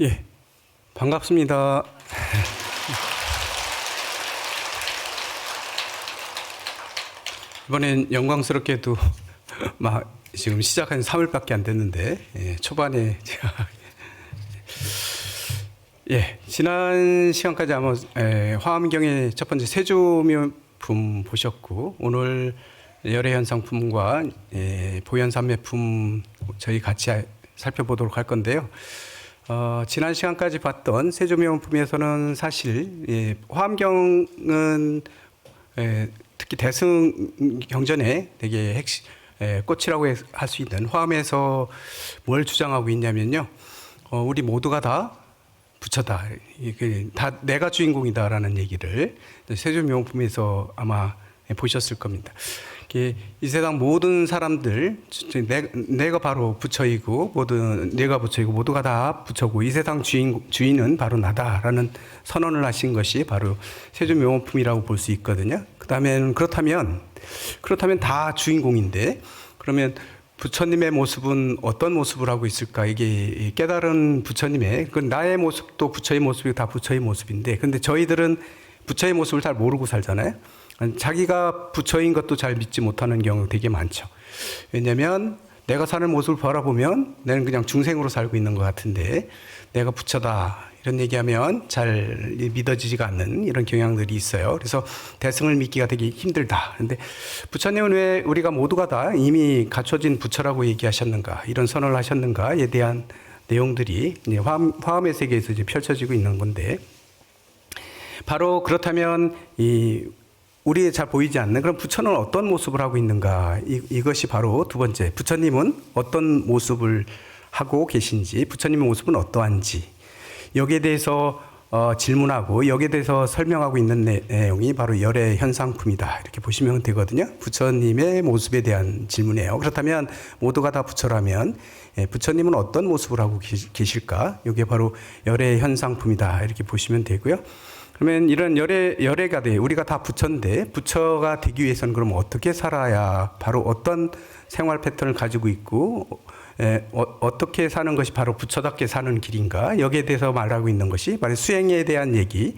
예, 반갑습니다. 이번엔 영광스럽게도 지금 시작한 3일밖에 안 됐는데 초반에 제가 지난 시간까지 아마 화엄경의 첫 번째 세조묘품 보셨고, 오늘 열애현상품과 보현산매품 저희 같이 살펴보도록 할 건데요. 지난 시간까지 봤던 세조묘품에서는 사실 화엄경은 특히 대승경전에 되게 꽃이라고 할 수 있는 화엄에서 뭘 주장하고 있냐면요, 우리 모두가 다 부처다, 다 내가 주인공이다라는 얘기를 세조묘품에서 아마 보셨을 겁니다. 이 세상 모든 사람들, 내가 바로 부처이고, 내가 부처이고 모두가 다 부처고, 이 세상 주인은 바로 나다라는 선언을 하신 것이 바로 세조묘품이라고 볼 수 있거든요. 그렇다면 다 주인공인데, 그러면 부처님의 모습은 어떤 모습을 하고 있을까? 이게 깨달은 부처님의, 나의 모습도 부처의 모습이 다 부처의 모습인데, 근데 저희들은 부처의 모습을 잘 모르고 살잖아요. 자기가 부처인 것도 잘 믿지 못하는 경우 되게 많죠. 왜냐하면 내가 사는 모습을 바라보면 나는 그냥 중생으로 살고 있는 것 같은데, 내가 부처다 이런 얘기하면 잘 믿어지지가 않는 이런 경향들이 있어요. 그래서 대승을 믿기가 되게 힘들다. 그런데 부처님은 왜 우리가 모두가 다 이미 갖춰진 부처라고 얘기하셨는가, 이런 선언을 하셨는가에 대한 내용들이 화엄의 세계에서 이제 펼쳐지고 있는 건데, 바로 그렇다면 우리에 잘 보이지 않는 그럼 부처는 어떤 모습을 하고 있는가, 이것이 바로 두 번째, 부처님은 어떤 모습을 하고 계신지, 부처님의 모습은 어떠한지, 여기에 대해서 질문하고 여기에 대해서 설명하고 있는 내용이 바로 열의 현상품이다, 이렇게 보시면 되거든요. 부처님의 모습에 대한 질문이에요. 그렇다면 모두가 다 부처라면 부처님은 어떤 모습을 하고 계실까, 이게 바로 열의 현상품이다, 이렇게 보시면 되고요. 그러면 이런 열애가 돼, 우리가 다 부처인데, 부처가 되기 위해서는 그럼 어떻게 살아야, 바로 어떤 생활 패턴을 가지고 있고, 어떻게 사는 것이 바로 부처답게 사는 길인가, 여기에 대해서 말하고 있는 것이 바로 수행에 대한 얘기,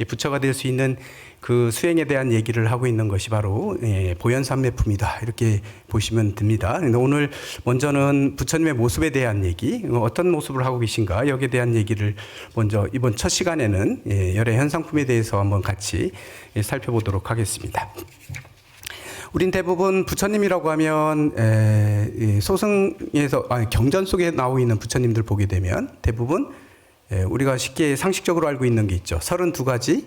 부처가 될 수 있는 그 수행에 대한 얘기를 하고 있는 것이 바로 보현산매품이다, 이렇게 보시면 됩니다. 오늘 먼저는 부처님의 모습에 대한 얘기, 어떤 모습을 하고 계신가, 여기에 대한 얘기를 먼저 이번 첫 시간에는 열의 현상품에 대해서 한번 같이 살펴보도록 하겠습니다. 우린 대부분 부처님이라고 하면 소승에서 경전 속에 나오고 있는 부처님들 보게 되면 대부분 우리가 쉽게 상식적으로 알고 있는 게 있죠. 32가지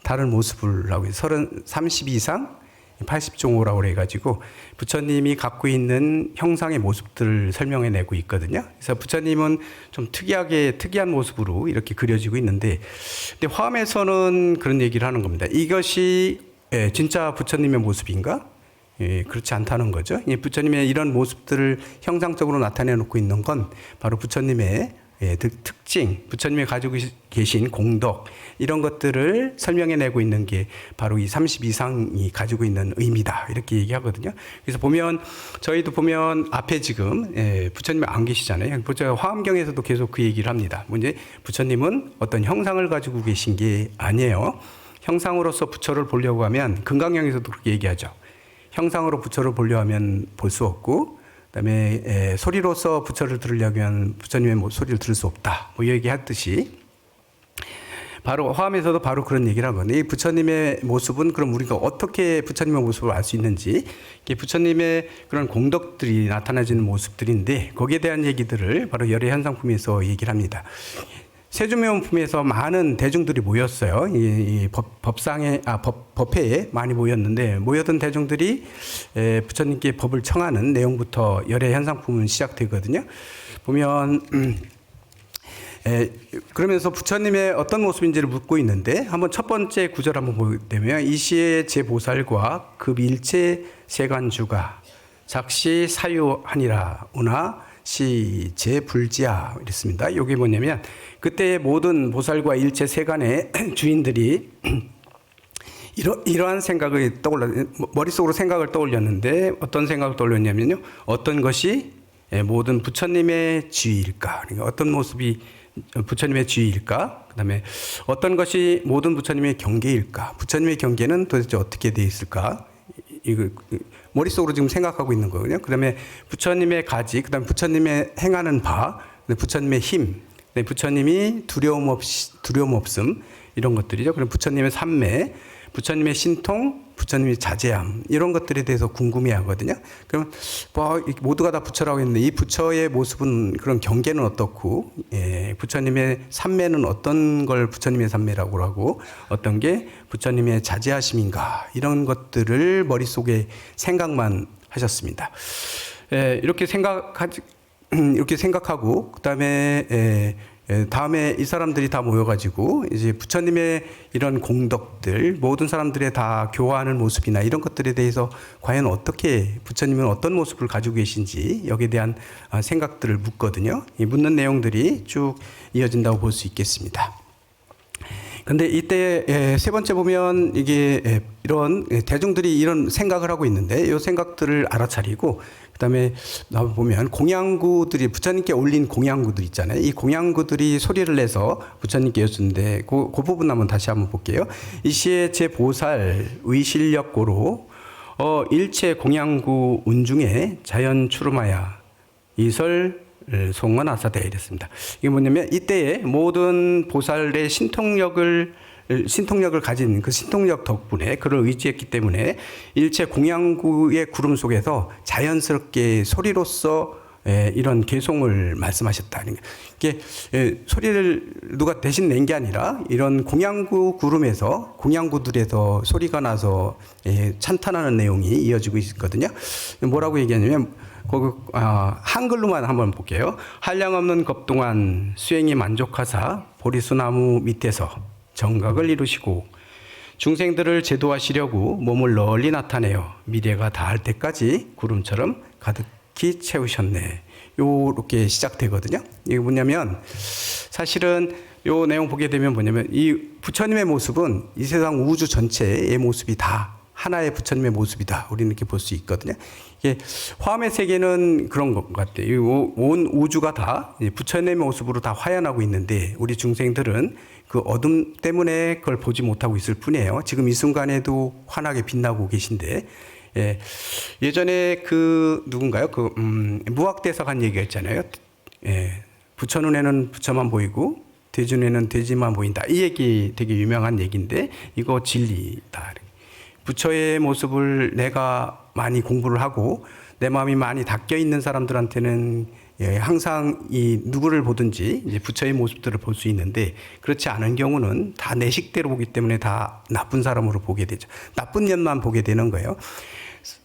다른 모습을 하고 있어요. 32상 80종호라고 그래가지고 부처님이 갖고 있는 형상의 모습들을 설명해내고 있거든요. 그래서 부처님은 좀 특이한 모습으로 이렇게 그려지고 있는데, 근데 화엄에서는 그런 얘기를 하는 겁니다. 이것이 진짜 부처님의 모습인가? 그렇지 않다는 거죠. 부처님의 이런 모습들을 형상적으로 나타내놓고 있는 건 바로 부처님의 특징, 부처님이 가지고 계신 공덕, 이런 것들을 설명해내고 있는 게 바로 이 32상이 가지고 있는 의미다, 이렇게 얘기하거든요. 그래서 저희도 보면 앞에 지금 부처님이 안 계시잖아요. 화엄경에서도 계속 그 얘기를 합니다. 이제 부처님은 어떤 형상을 가지고 계신 게 아니에요. 형상으로서 부처를 보려고 하면, 금강경에서도 그렇게 얘기하죠. 형상으로 부처를 보려 하면 볼 수 없고, 그다음에 소리로서 부처를 들으려고 하면 부처님의 소리를 들을 수 없다, 뭐 얘기했듯이, 바로 화엄에서도 바로 그런 얘기를 하거든요. 이 부처님의 모습은 그럼 우리가 어떻게 부처님의 모습을 알 수 있는지, 이게 부처님의 그런 공덕들이 나타나지는 모습들인데, 거기에 대한 얘기들을 바로 열의 현상품에서 얘기를 합니다. 세조묘품에서 많은 대중들이 모였어요. 이 법회에 많이 모였는데, 모였던 대중들이 부처님께 법을 청하는 내용부터 열의 현상품은 시작되거든요. 보면 그러면서 부처님의 어떤 모습인지를 묻고 있는데, 한번 첫 번째 구절 한번 보게 되면, 이시의 제보살과 급일체 세간주가 작시 사유하니라 우나 시 제불지야, 이랬습니다. 이게 뭐냐면, 그때의 모든 보살과 일체 세간의 주인들이 이러한 생각을 머릿속으로 생각을 떠올렸는데, 어떤 생각을 떠올렸냐면요, 어떤 것이 모든 부처님의 지위일까, 그러니까 어떤 모습이 부처님의 지위일까? 그다음에 어떤 것이 모든 부처님의 경계일까? 부처님의 경계는 도대체 어떻게 되어 있을까? 이거 머릿속으로 지금 생각하고 있는 거거든요. 그다음에 부처님의 가지, 그다음에 부처님의 행하는 바, 부처님의 힘, 부처님이 두려움 없음 이런 것들이죠. 그럼 부처님의 삼매, 부처님의 신통, 부처님의 자제함 이런 것들에 대해서 궁금해하거든요. 그럼 뭐 모두가 다 부처라고 했는데 이 부처의 모습은 그런 경계는 어떻고, 부처님의 삼매는 어떤 걸 부처님의 삼매라고 하고 어떤 게 부처님의 자제하심인가 이런 것들을 머릿속에 생각만 하셨습니다. 이렇게 생각하고 그다음에 다음에 이 사람들이 다 모여가지고 이제 부처님의 이런 공덕들 모든 사람들의 다 교화하는 모습이나 이런 것들에 대해서 과연 어떻게 부처님은 어떤 모습을 가지고 계신지 여기에 대한 생각들을 묻거든요. 이 묻는 내용들이 쭉 이어진다고 볼 수 있겠습니다. 근데 이때 세 번째 보면 이게 이런 대중들이 이런 생각을 하고 있는데 이 생각들을 알아차리고 그다음에 보면 공양구들이 부처님께 올린 공양구들 있잖아요. 이 공양구들이 소리를 내서 부처님께 여쭈는데 그 부분 한번 다시 한번 볼게요. 이 시에 제 보살 의실력고로 일체 공양구 운중에 자연 추름하야 이설 송언하사대 이랬습니다. 이게 뭐냐면 이때에 모든 보살의 신통력을 가진 그 신통력 덕분에 그를 의지했기 때문에 일체 공양구의 구름 속에서 자연스럽게 소리로서 이런 개송을 말씀하셨다. 이게 소리를 누가 대신 낸 게 아니라 이런 공양구 구름에서 공양구들에서 소리가 나서 찬탄하는 내용이 이어지고 있거든요. 뭐라고 얘기하냐면 한글로만 한번 볼게요. 한량없는 겁동안 수행이 만족하사 보리수나무 밑에서 정각을 이루시고 중생들을 제도하시려고 몸을 널리 나타내어 미래가 다할 때까지 구름처럼 가득히 채우셨네. 요렇게 시작되거든요. 이게 뭐냐면 사실은 요 내용 보게 되면 뭐냐면 이 부처님의 모습은 이 세상 우주 전체의 모습이 다 하나의 부처님의 모습이다. 우리는 이렇게 볼 수 있거든요. 이게 화엄의 세계는 그런 것 같아요. 온 우주가 다 부처님의 모습으로 다 화연하고 있는데 우리 중생들은 그 어둠 때문에 그걸 보지 못하고 있을 뿐이에요. 지금 이 순간에도 환하게 빛나고 계신데 예전에 그 누군가요? 그 무학대사가 한 얘기가 있잖아요. 부처 눈에는 부처만 보이고 돼지 눈에는 돼지만 보인다. 이 얘기 되게 유명한 얘기인데 이거 진리다. 부처의 모습을 내가 많이 공부를 하고 내 마음이 많이 닦여 있는 사람들한테는 항상 이 누구를 보든지 이제 부처의 모습들을 볼 수 있는데 그렇지 않은 경우는 다 내 식대로 보기 때문에 다 나쁜 사람으로 보게 되죠. 나쁜 년만 보게 되는 거예요.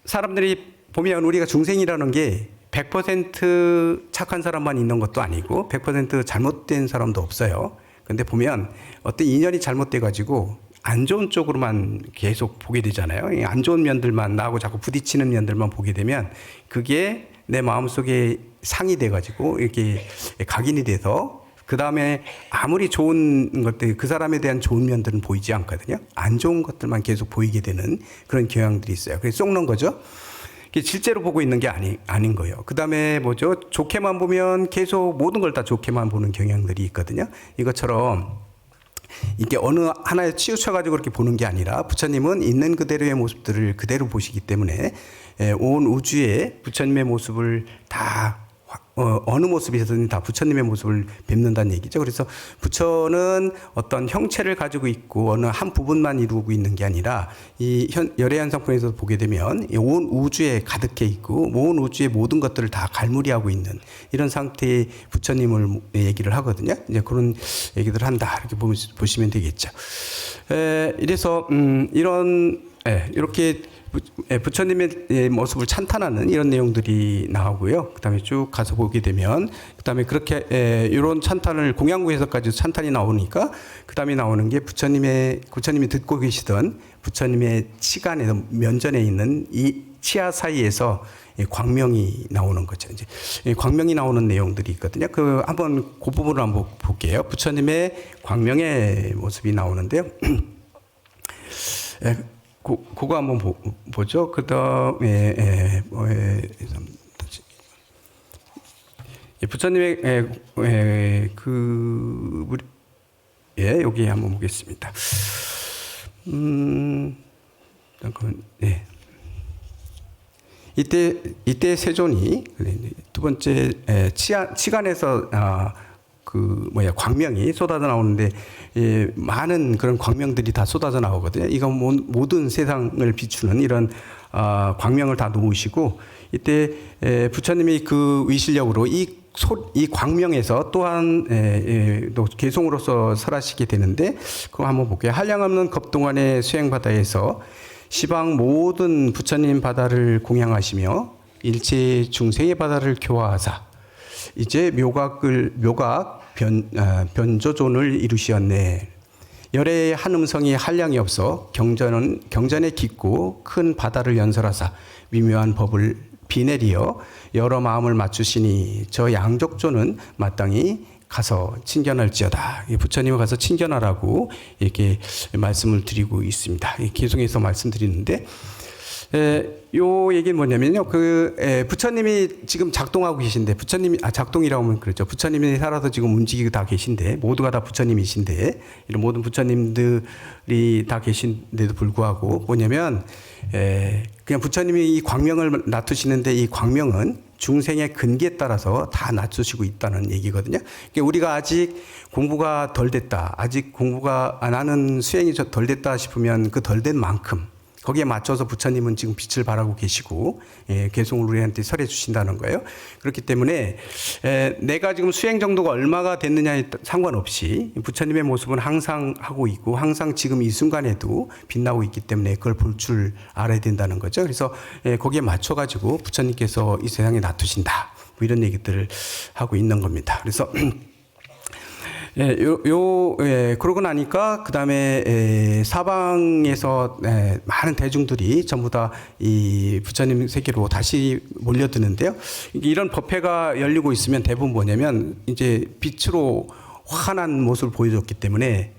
사람들이 보면 우리가 중생이라는 게 100% 착한 사람만 있는 것도 아니고 100% 잘못된 사람도 없어요. 근데 보면 어떤 인연이 잘못돼 가지고 안 좋은 쪽으로만 계속 보게 되잖아요. 안 좋은 면들만 나하고 자꾸 부딪히는 면들만 보게 되면 그게 내 마음속에 상이 돼가지고 이렇게 각인이 돼서 그 다음에 아무리 좋은 것들 그 사람에 대한 좋은 면들은 보이지 않거든요. 안 좋은 것들만 계속 보이게 되는 그런 경향들이 있어요. 그래서 쏙는 거죠. 실제로 보고 있는 게 아닌 거예요. 그 다음에 뭐죠? 좋게만 보면 계속 모든 걸 다 좋게만 보는 경향들이 있거든요. 이것처럼 이게 어느 하나에 치우쳐가지고 그렇게 보는 게 아니라 부처님은 있는 그대로의 모습들을 그대로 보시기 때문에 온 우주에 부처님의 모습을 다 어느 모습이든 다 부처님의 모습을 뵙는다는 얘기죠. 그래서 부처는 어떤 형체를 가지고 있고 어느 한 부분만 이루고 있는 게 아니라 이 열애현상품에서 보게 되면 온 우주에 가득해 있고 온 우주의 모든 것들을 다 갈무리하고 있는 이런 상태의 부처님을 얘기를 하거든요. 이제 그런 얘기들을 한다 이렇게 보시면 되겠죠. 이래서 이렇게 부처님의 모습을 찬탄하는 이런 내용들이 나오고요. 그 다음에 쭉 가서 보게 되면, 그 다음에 그렇게, 이런 찬탄을 공양구에서까지 찬탄이 나오니까, 그 다음에 나오는 게 부처님이 듣고 계시던 부처님의 치간에, 면전에 있는 이 치아 사이에서 광명이 나오는 거죠. 이제 광명이 나오는 내용들이 있거든요. 한번 그 부분을 한번 볼게요. 부처님의 광명의 모습이 나오는데요. 그거 한번 보죠. 그 다음에, 부처님의 여기 한번 보겠습니다. 잠깐, 예. 이때 세존이 두 번째 치간에서 광명이 쏟아져 나오는데, 많은 그런 광명들이 다 쏟아져 나오거든요. 이건 모든 세상을 비추는 이런 광명을 다 놓으시고, 이때 부처님이 그 위실력으로 이 광명에서 또한 또 개송으로서 설하시게 되는데, 그거 한번 볼게요. 한량없는 겁동안의 수행바다에서 시방 모든 부처님 바다를 공양하시며 일체 중생의 바다를 교화하사 이제 묘각 변조존을 이루시었네. 열의 한 음성이 한량이 없어 경전에 깊고 큰 바다를 연설하사 미묘한 법을 비내리어 여러 마음을 맞추시니 저 양족조는 마땅히 가서 친견할지어다. 부처님을 가서 친견하라고 이렇게 말씀을 드리고 있습니다. 계속해서 말씀드리는데, 요 얘기는 뭐냐면요. 부처님이 지금 작동하고 계신데, 작동이라고 하면 그렇죠. 부처님이 살아서 지금 움직이고 다 계신데, 모두가 다 부처님이신데, 이런 모든 부처님들이 다 계신데도 불구하고 뭐냐면, 그냥 부처님이 이 광명을 놔두시는데, 이 광명은 중생의 근기에 따라서 다 낮추시고 있다는 얘기거든요. 그러니까 우리가 아직 공부가 덜 됐다, 아직 공부가 나는 수행이 덜 됐다 싶으면 그 덜 된 만큼 거기에 맞춰서 부처님은 지금 빛을 발하고 계시고, 계속 우리한테 설해 주신다는 거예요. 그렇기 때문에 내가 지금 수행 정도가 얼마가 됐느냐에 상관없이 부처님의 모습은 항상 하고 있고 항상 지금 이 순간에도 빛나고 있기 때문에 그걸 볼 줄 알아야 된다는 거죠. 그래서 거기에 맞춰가지고 부처님께서 이 세상에 놔두신다, 뭐 이런 얘기들을 하고 있는 겁니다. 그래서 그러고 나니까, 그 다음에, 사방에서, 많은 대중들이 전부 다 이 부처님 세계로 다시 몰려드는데요. 이런 법회가 열리고 있으면 대부분 뭐냐면, 이제 빛으로 환한 모습을 보여줬기 때문에,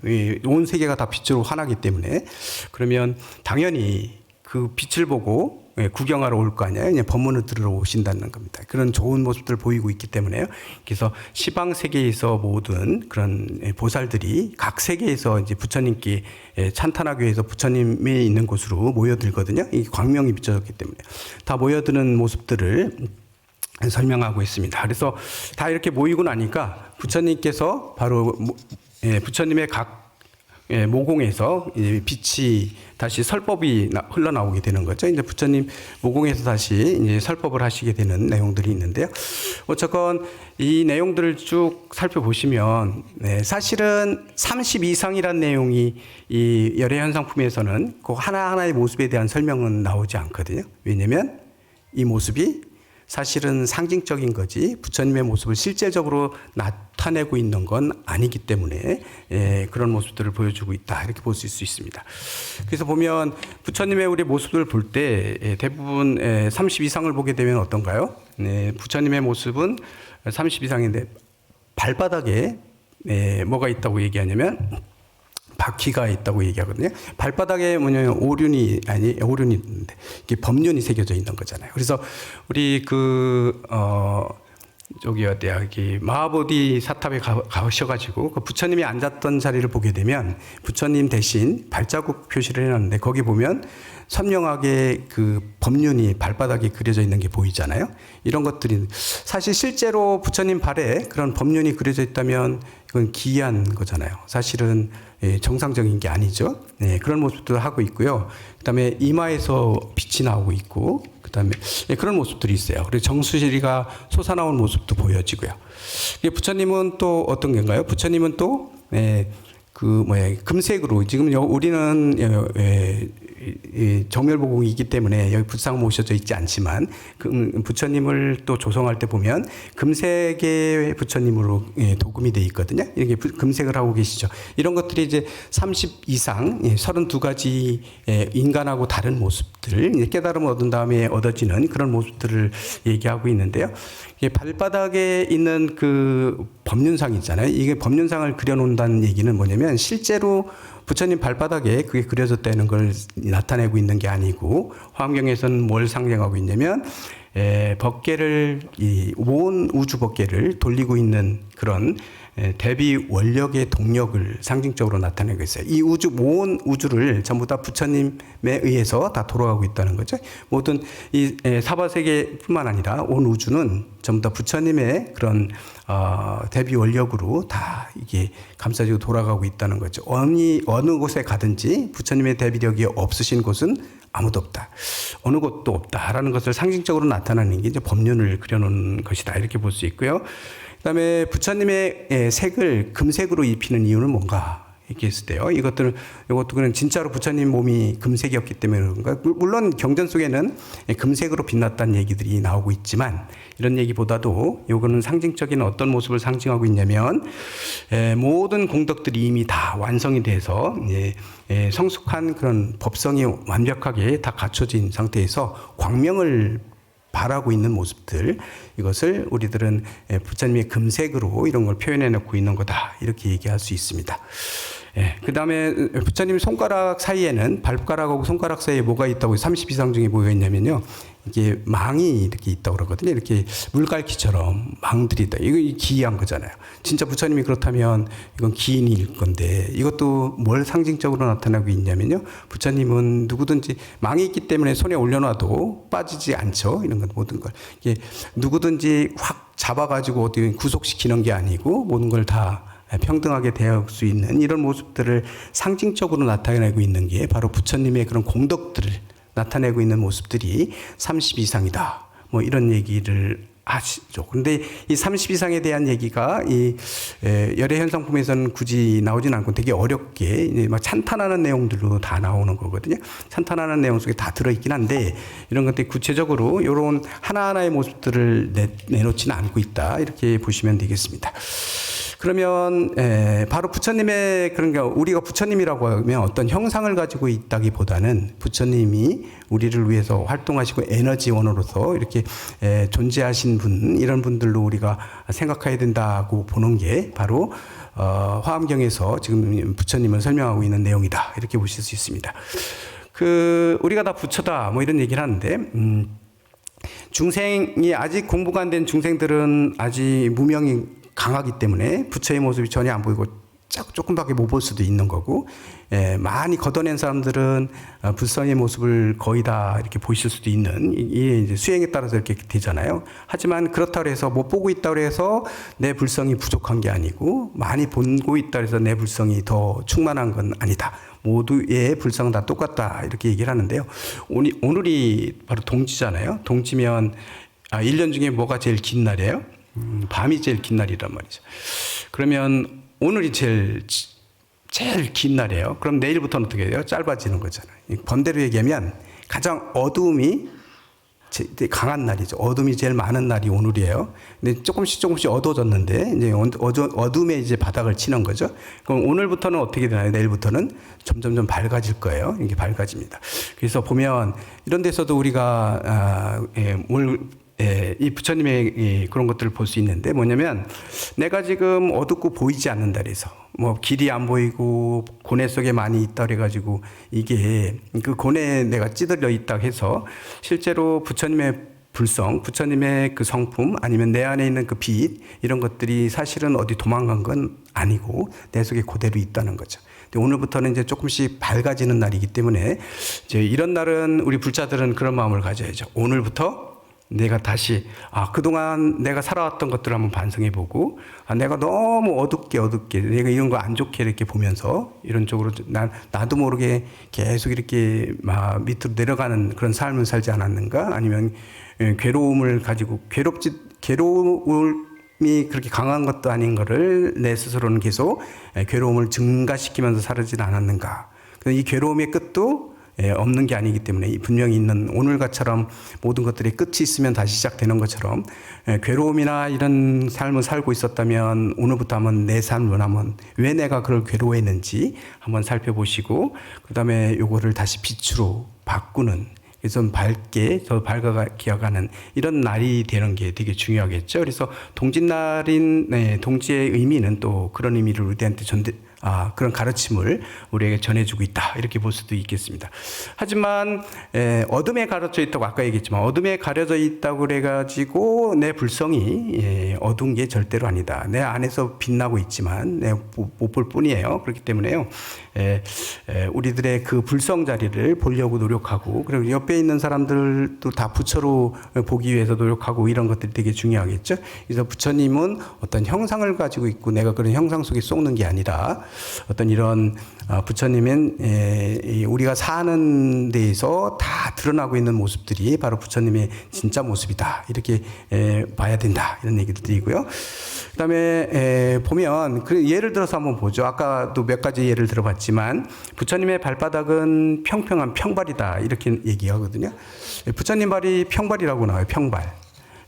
온 세계가 다 빛으로 환하기 때문에, 그러면 당연히 그 빛을 보고 구경하러 올 거 아니에요. 그냥 법문을 들으러 오신다는 겁니다. 그런 좋은 모습들을 보이고 있기 때문에요. 그래서 시방 세계에서 모든 그런 보살들이 각 세계에서 이제 부처님께 찬탄하기 위해서 부처님이 있는 곳으로 모여들거든요. 이 광명이 비춰졌기 때문에 다 모여드는 모습들을 설명하고 있습니다. 그래서 다 이렇게 모이고 나니까 부처님께서 바로 부처님의 각 모공에서 빛이 다시 설법이 흘러나오게 되는 거죠. 이제 부처님 모공에서 다시 이제 설법을 하시게 되는 내용들이 있는데요. 어쨌건 이 내용들을 쭉 살펴보시면, 사실은 30 이상이라는 내용이 이 열애현상품에서는 그 하나하나의 모습에 대한 설명은 나오지 않거든요. 왜냐면 이 모습이 사실은 상징적인 거지 부처님의 모습을 실제적으로 나타내고 있는 건 아니기 때문에 그런 모습들을 보여주고 있다, 이렇게 볼 수 있습니다. 그래서 보면 부처님의 우리 모습을 볼 때 대부분 30 이상을 보게 되면 어떤가요? 부처님의 모습은 30 이상인데 발바닥에 뭐가 있다고 얘기하냐면 바퀴가 있다고 얘기하거든요. 발바닥에 뭐냐면 오륜이 있는데 이게 법륜이 새겨져 있는 거잖아요. 그래서 우리 여기 마하보디 사탑에 가셔가지고 그 부처님이 앉았던 자리를 보게 되면 부처님 대신 발자국 표시를 해놨는데 거기 보면 선명하게 그 법륜이 발바닥에 그려져 있는 게 보이잖아요. 이런 것들이 사실 실제로 부처님 발에 그런 법륜이 그려져 있다면 이건 기이한 거잖아요. 사실은 정상적인 게 아니죠. 그런 모습도 하고 있고요. 그다음에 이마에서 빛이 나오고 있고, 그다음에 그런 모습들이 있어요. 그리고 정수리가 솟아나온 모습도 보여지고요. 부처님은 또 어떤 건가요? 부처님은 또 금색으로 지금 우리는 정멸보공이기 때문에 여기 부상 모셔져 있지 않지만 부처님을 또 조성할 때 보면 금색의 부처님으로 도금이 돼 있거든요. 이렇게 금색을 하고 계시죠. 이런 것들이 이제 30 이상 32가지 인간하고 다른 모습들, 깨달음을 얻은 다음에 얻어지는 그런 모습들을 얘기하고 있는데요. 발바닥에 있는 그 법륜상 있잖아요. 이게 법륜상을 그려놓는다는 얘기는 뭐냐면 실제로 부처님 발바닥에 그게 그려졌다는 걸 나타내고 있는 게 아니고 화엄경에서는 뭘 상징하고 있냐면 법계를 이 온 우주 법계를 돌리고 있는 그런 대비 원력의 동력을 상징적으로 나타내고 있어요. 이 우주 온 우주를 전부 다 부처님에 의해서 다 돌아가고 있다는 거죠. 모든 이 사바 세계뿐만 아니라 온 우주는 전부 다 부처님의 그런 대비 원력으로 다 이게 감싸지고 돌아가고 있다는 거죠. 어느 곳에 가든지 부처님의 대비력이 없으신 곳은 아무도 없다. 어느 곳도 없다라는 것을 상징적으로 나타내는 게 이제 법륜을 그려놓은 것이다. 이렇게 볼 수 있고요. 그다음에 부처님의 색을 금색으로 입히는 이유는 뭔가 이렇게 했을 때요. 이것도 그냥 진짜로 부처님 몸이 금색이었기 때문에 그런가. 물론 경전 속에는 금색으로 빛났다는 얘기들이 나오고 있지만 이런 얘기보다도 이거는 상징적인 어떤 모습을 상징하고 있냐면 모든 공덕들이 이미 다 완성이 돼서 성숙한 그런 법성이 완벽하게 다 갖춰진 상태에서 광명을 바라고 있는 모습들, 이것을 우리들은 부처님의 금색으로 이런 걸 표현해 놓고 있는 거다, 이렇게 얘기할 수 있습니다. 그 다음에 부처님 손가락 사이에는, 발가락하고 손가락 사이에 뭐가 있다고, 32상 중에 뭐가 있냐면요, 이게 망이 이렇게 있다고 그러거든요. 이렇게 물갈퀴처럼 망들이 있다. 이거 기이한 거잖아요. 진짜 부처님이 그렇다면 이건 기인일 건데, 이것도 뭘 상징적으로 나타나고 있냐면요, 부처님은 누구든지 망이 있기 때문에 손에 올려놔도 빠지지 않죠. 이런 것 모든 걸 이게 누구든지 확 잡아가지고 어디 구속시키는 게 아니고 모든 걸 다 평등하게 대할 수 있는 이런 모습들을 상징적으로 나타내고 있는 게 바로 부처님의 그런 공덕들을 나타내고 있는 모습들이 30 이상이다. 뭐 이런 얘기를 하시죠. 그런데 이 30 이상에 대한 얘기가 이 열애현상품에서는 굳이 나오진 않고 되게 어렵게 막 찬탄하는 내용들로 다 나오는 거거든요. 찬탄하는 내용 속에 다 들어있긴 한데 이런 것들이 구체적으로 이런 하나하나의 모습들을 내놓지는 않고 있다. 이렇게 보시면 되겠습니다. 그러면 바로 부처님의, 그러니까 우리가 부처님이라고 하면 어떤 형상을 가지고 있다기보다는 부처님이 우리를 위해서 활동하시고 에너지원으로서 이렇게 존재하신 분, 이런 분들로 우리가 생각해야 된다고 보는 게 바로 화엄경에서 지금 부처님을 설명하고 있는 내용이다, 이렇게 보실 수 있습니다. 우리가 다 부처다 뭐 이런 얘기를 하는데 중생이 아직 공부가 안 된 중생들은 아직 무명이 강하기 때문에 부처의 모습이 전혀 안 보이고 조금밖에 못 볼 수도 있는 거고, 많이 걷어낸 사람들은 불성의 모습을 거의 다 이렇게 보실 수도 있는, 이게 이제 수행에 따라서 이렇게 되잖아요. 하지만 그렇다고 해서 못 보고 있다고 해서 내 불성이 부족한 게 아니고, 많이 보고 있다고 해서 내 불성이 더 충만한 건 아니다. 모두의 불성은 다 똑같다, 이렇게 얘기를 하는데요. 오늘이 바로 동지잖아요. 동지면 1년 중에 뭐가 제일 긴 날이에요? 밤이 제일 긴 날이란 말이죠. 그러면 오늘이 제일 긴 날이에요. 그럼 내일부터는 어떻게 돼요? 짧아지는 거잖아요. 번대로 얘기하면 가장 어두움이 강한 날이죠. 어둠이 제일 많은 날이 오늘이에요. 근데 조금씩 어두워졌는데 이제 어둠에 이제 바닥을 치는 거죠. 그럼 오늘부터는 어떻게 되나요? 내일부터는 점점 밝아질 거예요. 이게 밝아집니다. 그래서 보면 이런 데서도 우리가 이 부처님의 그런 것들을 볼 수 있는데, 뭐냐면 내가 지금 어둡고 보이지 않는다 그래서 뭐 길이 안 보이고 고뇌 속에 많이 있다 그래가지고 이게 그 고뇌에 내가 찌들려 있다 해서 실제로 부처님의 불성, 부처님의 그 성품, 아니면 내 안에 있는 그 빛, 이런 것들이 사실은 어디 도망간 건 아니고 내 속에 그대로 있다는 거죠. 근데 오늘부터는 이제 조금씩 밝아지는 날이기 때문에 이제 이런 날은 우리 불자들은 그런 마음을 가져야죠. 오늘부터 내가 다시 그동안 내가 살아왔던 것들을 한번 반성해보고, 내가 너무 어둡게 내가 이런 거 안 좋게 이렇게 보면서 이런 쪽으로 나도 모르게 계속 이렇게 막 밑으로 내려가는 그런 삶을 살지 않았는가, 아니면 괴로움을 가지고 괴로움이 그렇게 강한 것도 아닌 거를 내 스스로는 계속 괴로움을 증가시키면서 살아지는 않았는가. 이 괴로움의 끝도 없는 게 아니기 때문에 분명히 있는, 오늘과처럼 모든 것들이 끝이 있으면 다시 시작되는 것처럼 괴로움이나 이런 삶을 살고 있었다면 오늘부터 한번 내 삶을 한번 왜 내가 그걸 괴로워했는지 한번 살펴보시고, 그 다음에 요거를 다시 빛으로 바꾸는, 그래서 밝게 더 밝아가는 이런 날이 되는 게 되게 중요하겠죠. 그래서 동짓날인 동지의 의미는 또 그런 의미를 우리한테 그런 가르침을 우리에게 전해주고 있다 이렇게 볼 수도 있겠습니다. 하지만 어둠에 가려져 있다고 아까 얘기했지만 어둠에 가려져 있다고 그래가지고 내 불성이 어두운 게 절대로 아니다. 내 안에서 빛나고 있지만 내가 못 볼 뿐이에요. 그렇기 때문에요. 우리들의 그 불성 자리를 보려고 노력하고 그리고 옆에 있는 사람들도 다 부처로 보기 위해서 노력하고 이런 것들이 되게 중요하겠죠. 그래서 부처님은 어떤 형상을 가지고 있고 내가 그런 형상 속에 쏙는 게 아니라 어떤 이런 부처님은 우리가 사는 데에서 다 드러나고 있는 모습들이 바로 부처님의 진짜 모습이다 이렇게 봐야 된다 이런 얘기도 드리고요. 그다음에 보면 그 예를 들어서 한번 보죠. 아까도 몇 가지 예를 들어봤지만 부처님의 발바닥은 평평한 평발이다 이렇게 얘기하거든요. 부처님 발이 평발이라고 나와요. 평발.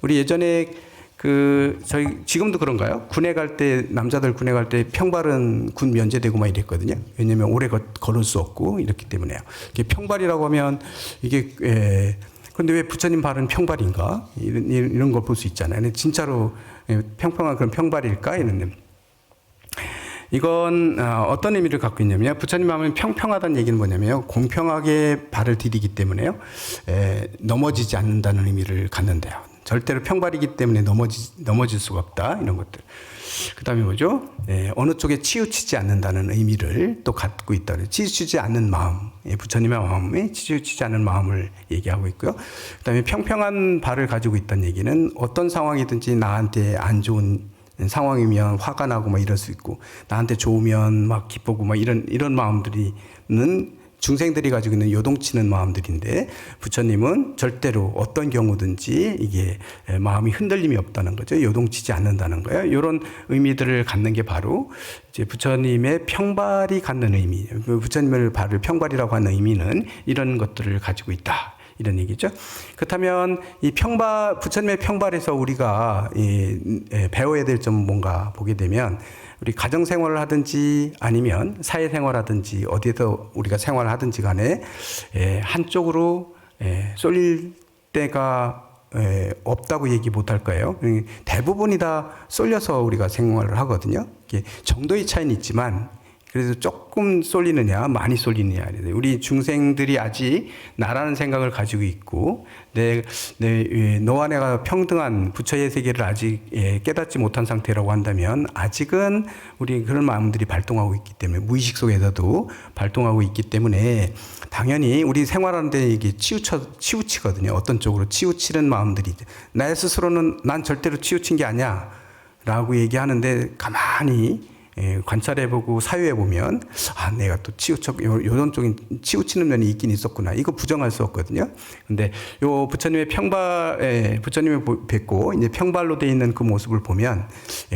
우리 예전에 저희 지금도 그런가요? 군에 갈 때 남자들 군에 갈 때 평발은 군 면제되고 막 이랬거든요. 왜냐면 오래 걸을 수 없고 이렇기 때문에요. 이게 평발이라고 하면 이게 그런데 왜 부처님 발은 평발인가? 이런 걸 볼 수 있잖아요. 진짜로 평평한 그런 평발일까? 이런. 이건 어떤 의미를 갖고 있냐면 부처님 하면 평평하다는 얘기는 뭐냐면요. 공평하게 발을 디디기 때문에요. 넘어지지 않는다는 의미를 갖는데요. 절대로 평발이기 때문에 넘어질 수가 없다. 이런 것들. 그 다음에 뭐죠? 어느 쪽에 치우치지 않는다는 의미를 또 갖고 있다. 치우치지 않는 마음. 부처님의 마음에 치우치지 않는 마음을 얘기하고 있고요. 그 다음에 평평한 발을 가지고 있다는 얘기는 어떤 상황이든지 나한테 안 좋은 상황이면 화가 나고 막 이럴 수 있고 나한테 좋으면 막 기쁘고 막 이런 마음들이는 중생들이 가지고 있는 요동치는 마음들인데 부처님은 절대로 어떤 경우든지 이게 마음이 흔들림이 없다는 거죠. 요동치지 않는다는 거예요. 이런 의미들을 갖는 게 바로 이제 부처님의 평발이 갖는 의미. 부처님의 발을 평발이라고 하는 의미는 이런 것들을 가지고 있다. 이런 얘기죠. 그렇다면 이 부처님의 평발에서 우리가 배워야 될 점 뭔가 보게 되면 우리 가정 생활을 하든지 아니면 사회 생활하든지 어디에서 우리가 생활을 하든지 간에 한쪽으로 쏠릴 때가 없다고 얘기 못 할 거예요. 대부분이 다 쏠려서 우리가 생활을 하거든요. 정도의 차이는 있지만 그래서 조금 쏠리느냐 많이 쏠리느냐. 우리 중생들이 아직 나라는 생각을 가지고 있고 너와 내가 평등한 부처의 세계를 아직 깨닫지 못한 상태라고 한다면 아직은 우리 그런 마음들이 발동하고 있기 때문에 무의식 속에서도 발동하고 있기 때문에 당연히 우리 생활하는데 이게 치우치거든요. 어떤 쪽으로 치우치는 마음들이 나의 스스로는 난 절대로 치우친 게 아니야 라고 얘기하는데 가만히 관찰해보고 사유해보면 내가 또 요런 쪽인 치우치는 면이 있긴 있었구나. 이거 부정할 수 없거든요. 근데 요 부처님의 부처님을 뵙고 이제 평발로 되어 있는 그 모습을 보면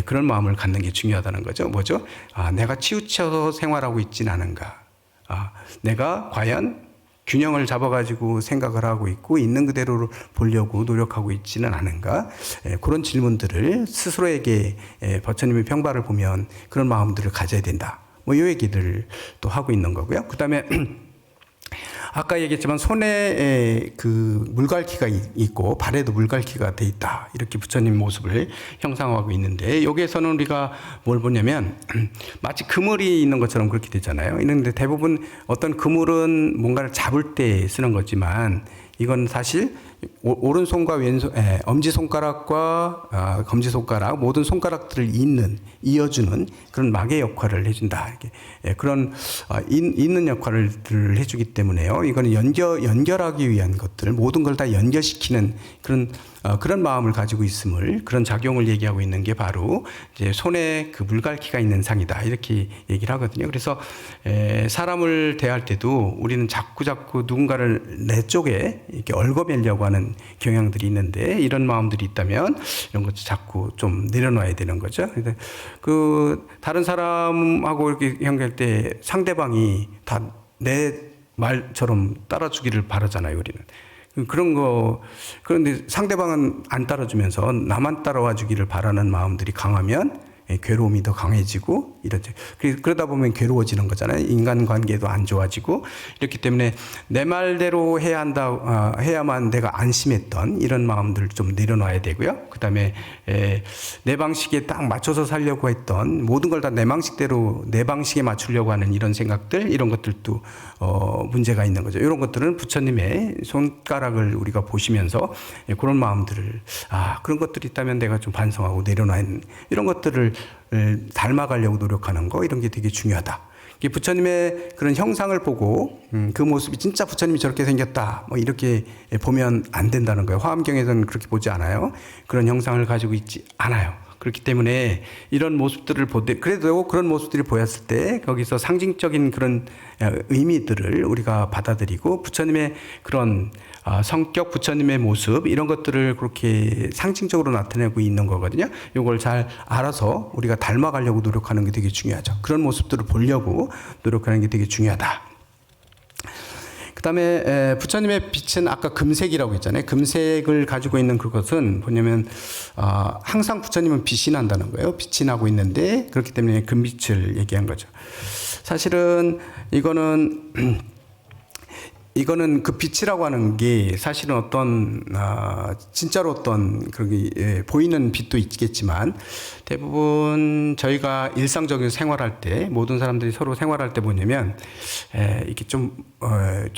그런 마음을 갖는 게 중요하다는 거죠. 뭐죠? 내가 치우쳐서 생활하고 있진 않은가. 내가 과연 균형을 잡아가지고 생각을 하고 있고 있는 그대로 보려고 노력하고 있지는 않은가? 그런 질문들을 스스로에게 부처님의 평발을 보면 그런 마음들을 가져야 된다. 이 얘기를 또 하고 있는 거고요. 그 다음에 아까 얘기했지만 손에 그 물갈퀴가 있고 발에도 물갈퀴가 돼 있다. 이렇게 부처님 모습을 형상화하고 있는데 여기에서는 우리가 뭘 보냐면 마치 그물이 있는 것처럼 그렇게 되잖아요. 있는데 대부분 어떤 그물은 뭔가를 잡을 때 쓰는 거지만 이건 사실 오른손과 왼손, 엄지손가락과 검지손가락 모든 손가락들을 이어주는 그런 막의 역할을 해준다. 이렇게 그런 잇는 역할을 해주기 때문에요. 이거는 연결하기 위한 것들, 모든 걸 다 연결시키는 그런 마음을 가지고 있음을 그런 작용을 얘기하고 있는 게 바로 이제 손에 그 물갈퀴가 있는 상이다. 이렇게 얘기를 하거든요. 그래서 사람을 대할 때도 우리는 자꾸 누군가를 내 쪽에 이렇게 얽어매려고 하는 경향들이 있는데 이런 마음들이 있다면 이런 것도 자꾸 좀 내려놔야 되는 거죠. 그래서 다른 사람하고 이렇게 연결할 때 상대방이 다 내 말처럼 따라주기를 바라잖아요, 우리는. 그런데 상대방은 안 따라주면서 나만 따라와 주기를 바라는 마음들이 강하면 괴로움이 더 강해지고 이러죠. 그러다 보면 괴로워지는 거잖아요. 인간관계도 안 좋아지고 이렇기 때문에 내 말대로 해야만 내가 안심했던 이런 마음들을 좀 내려놔야 되고요. 그다음에 내 방식에 딱 맞춰서 살려고 했던 모든 걸 다 내 방식대로 내 방식에 맞추려고 하는 이런 생각들 이런 것들도 문제가 있는 거죠. 이런 것들은 부처님의 손가락을 우리가 보시면서 그런 마음들을 그런 것들이 있다면 내가 좀 반성하고 내려놔야 이런 것들을 닮아가려고 노력하는 거 이런 게 되게 중요하다. 부처님의 그런 형상을 보고 그 모습이 진짜 부처님이 저렇게 생겼다 뭐 이렇게 보면 안 된다는 거예요. 화엄경에서는 그렇게 보지 않아요. 그런 형상을 가지고 있지 않아요. 그렇기 때문에 이런 모습들을 그래도 그런 모습들이 보였을 때 거기서 상징적인 그런 의미들을 우리가 받아들이고 부처님의 그런 성격, 부처님의 모습 이런 것들을 그렇게 상징적으로 나타내고 있는 거거든요. 이걸 잘 알아서 우리가 닮아가려고 노력하는 게 되게 중요하죠. 그런 모습들을 보려고 노력하는 게 되게 중요하다. 그다음에 부처님의 빛은 아까 금색이라고 했잖아요. 금색을 가지고 있는 그것은 뭐냐면 항상 부처님은 빛이 난다는 거예요. 빛이 나고 있는데 그렇기 때문에 금빛을 얘기한 거죠. 사실은 이거는 그 빛이라고 하는 게 사실은 어떤 진짜로 어떤 그런 보이는 빛도 있겠지만 대부분 저희가 일상적인 생활할 때 모든 사람들이 서로 생활할 때 뭐냐면 이렇게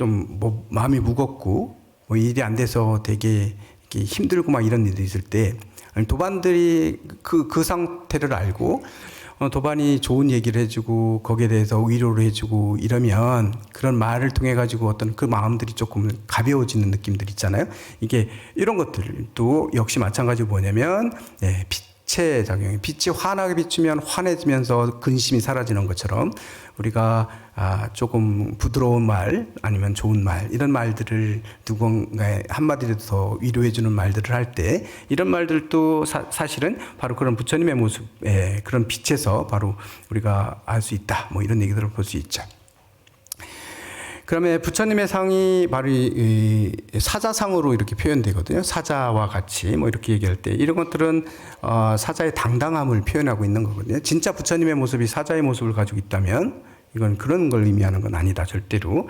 뭐 마음이 무겁고 뭐 일이 안 돼서 되게 이렇게 힘들고 막 이런 일이 있을 때 도반들이 그 상태를 알고 도반이 좋은 얘기를 해주고 거기에 대해서 위로를 해주고 이러면 그런 말을 통해 가지고 어떤 그 마음들이 조금 가벼워지는 느낌들 있잖아요. 이게 이런 것들도 역시 마찬가지로 뭐냐면 빛의 작용이 빛이 환하게 비추면 환해지면서 근심이 사라지는 것처럼 우리가 조금 부드러운 말 아니면 좋은 말 이런 말들을 누군가의 한마디라도 더 위로해주는 말들을 할 때 이런 말들도 사실은 바로 그런 부처님의 모습의 그런 빛에서 바로 우리가 알 수 있다 뭐 이런 얘기들을 볼 수 있죠. 그러면 부처님의 상이 바로 이 사자상으로 이렇게 표현되거든요. 사자와 같이 뭐 이렇게 얘기할 때 이런 것들은 사자의 당당함을 표현하고 있는 거거든요. 진짜 부처님의 모습이 사자의 모습을 가지고 있다면 이건 그런 걸 의미하는 건 아니다. 절대로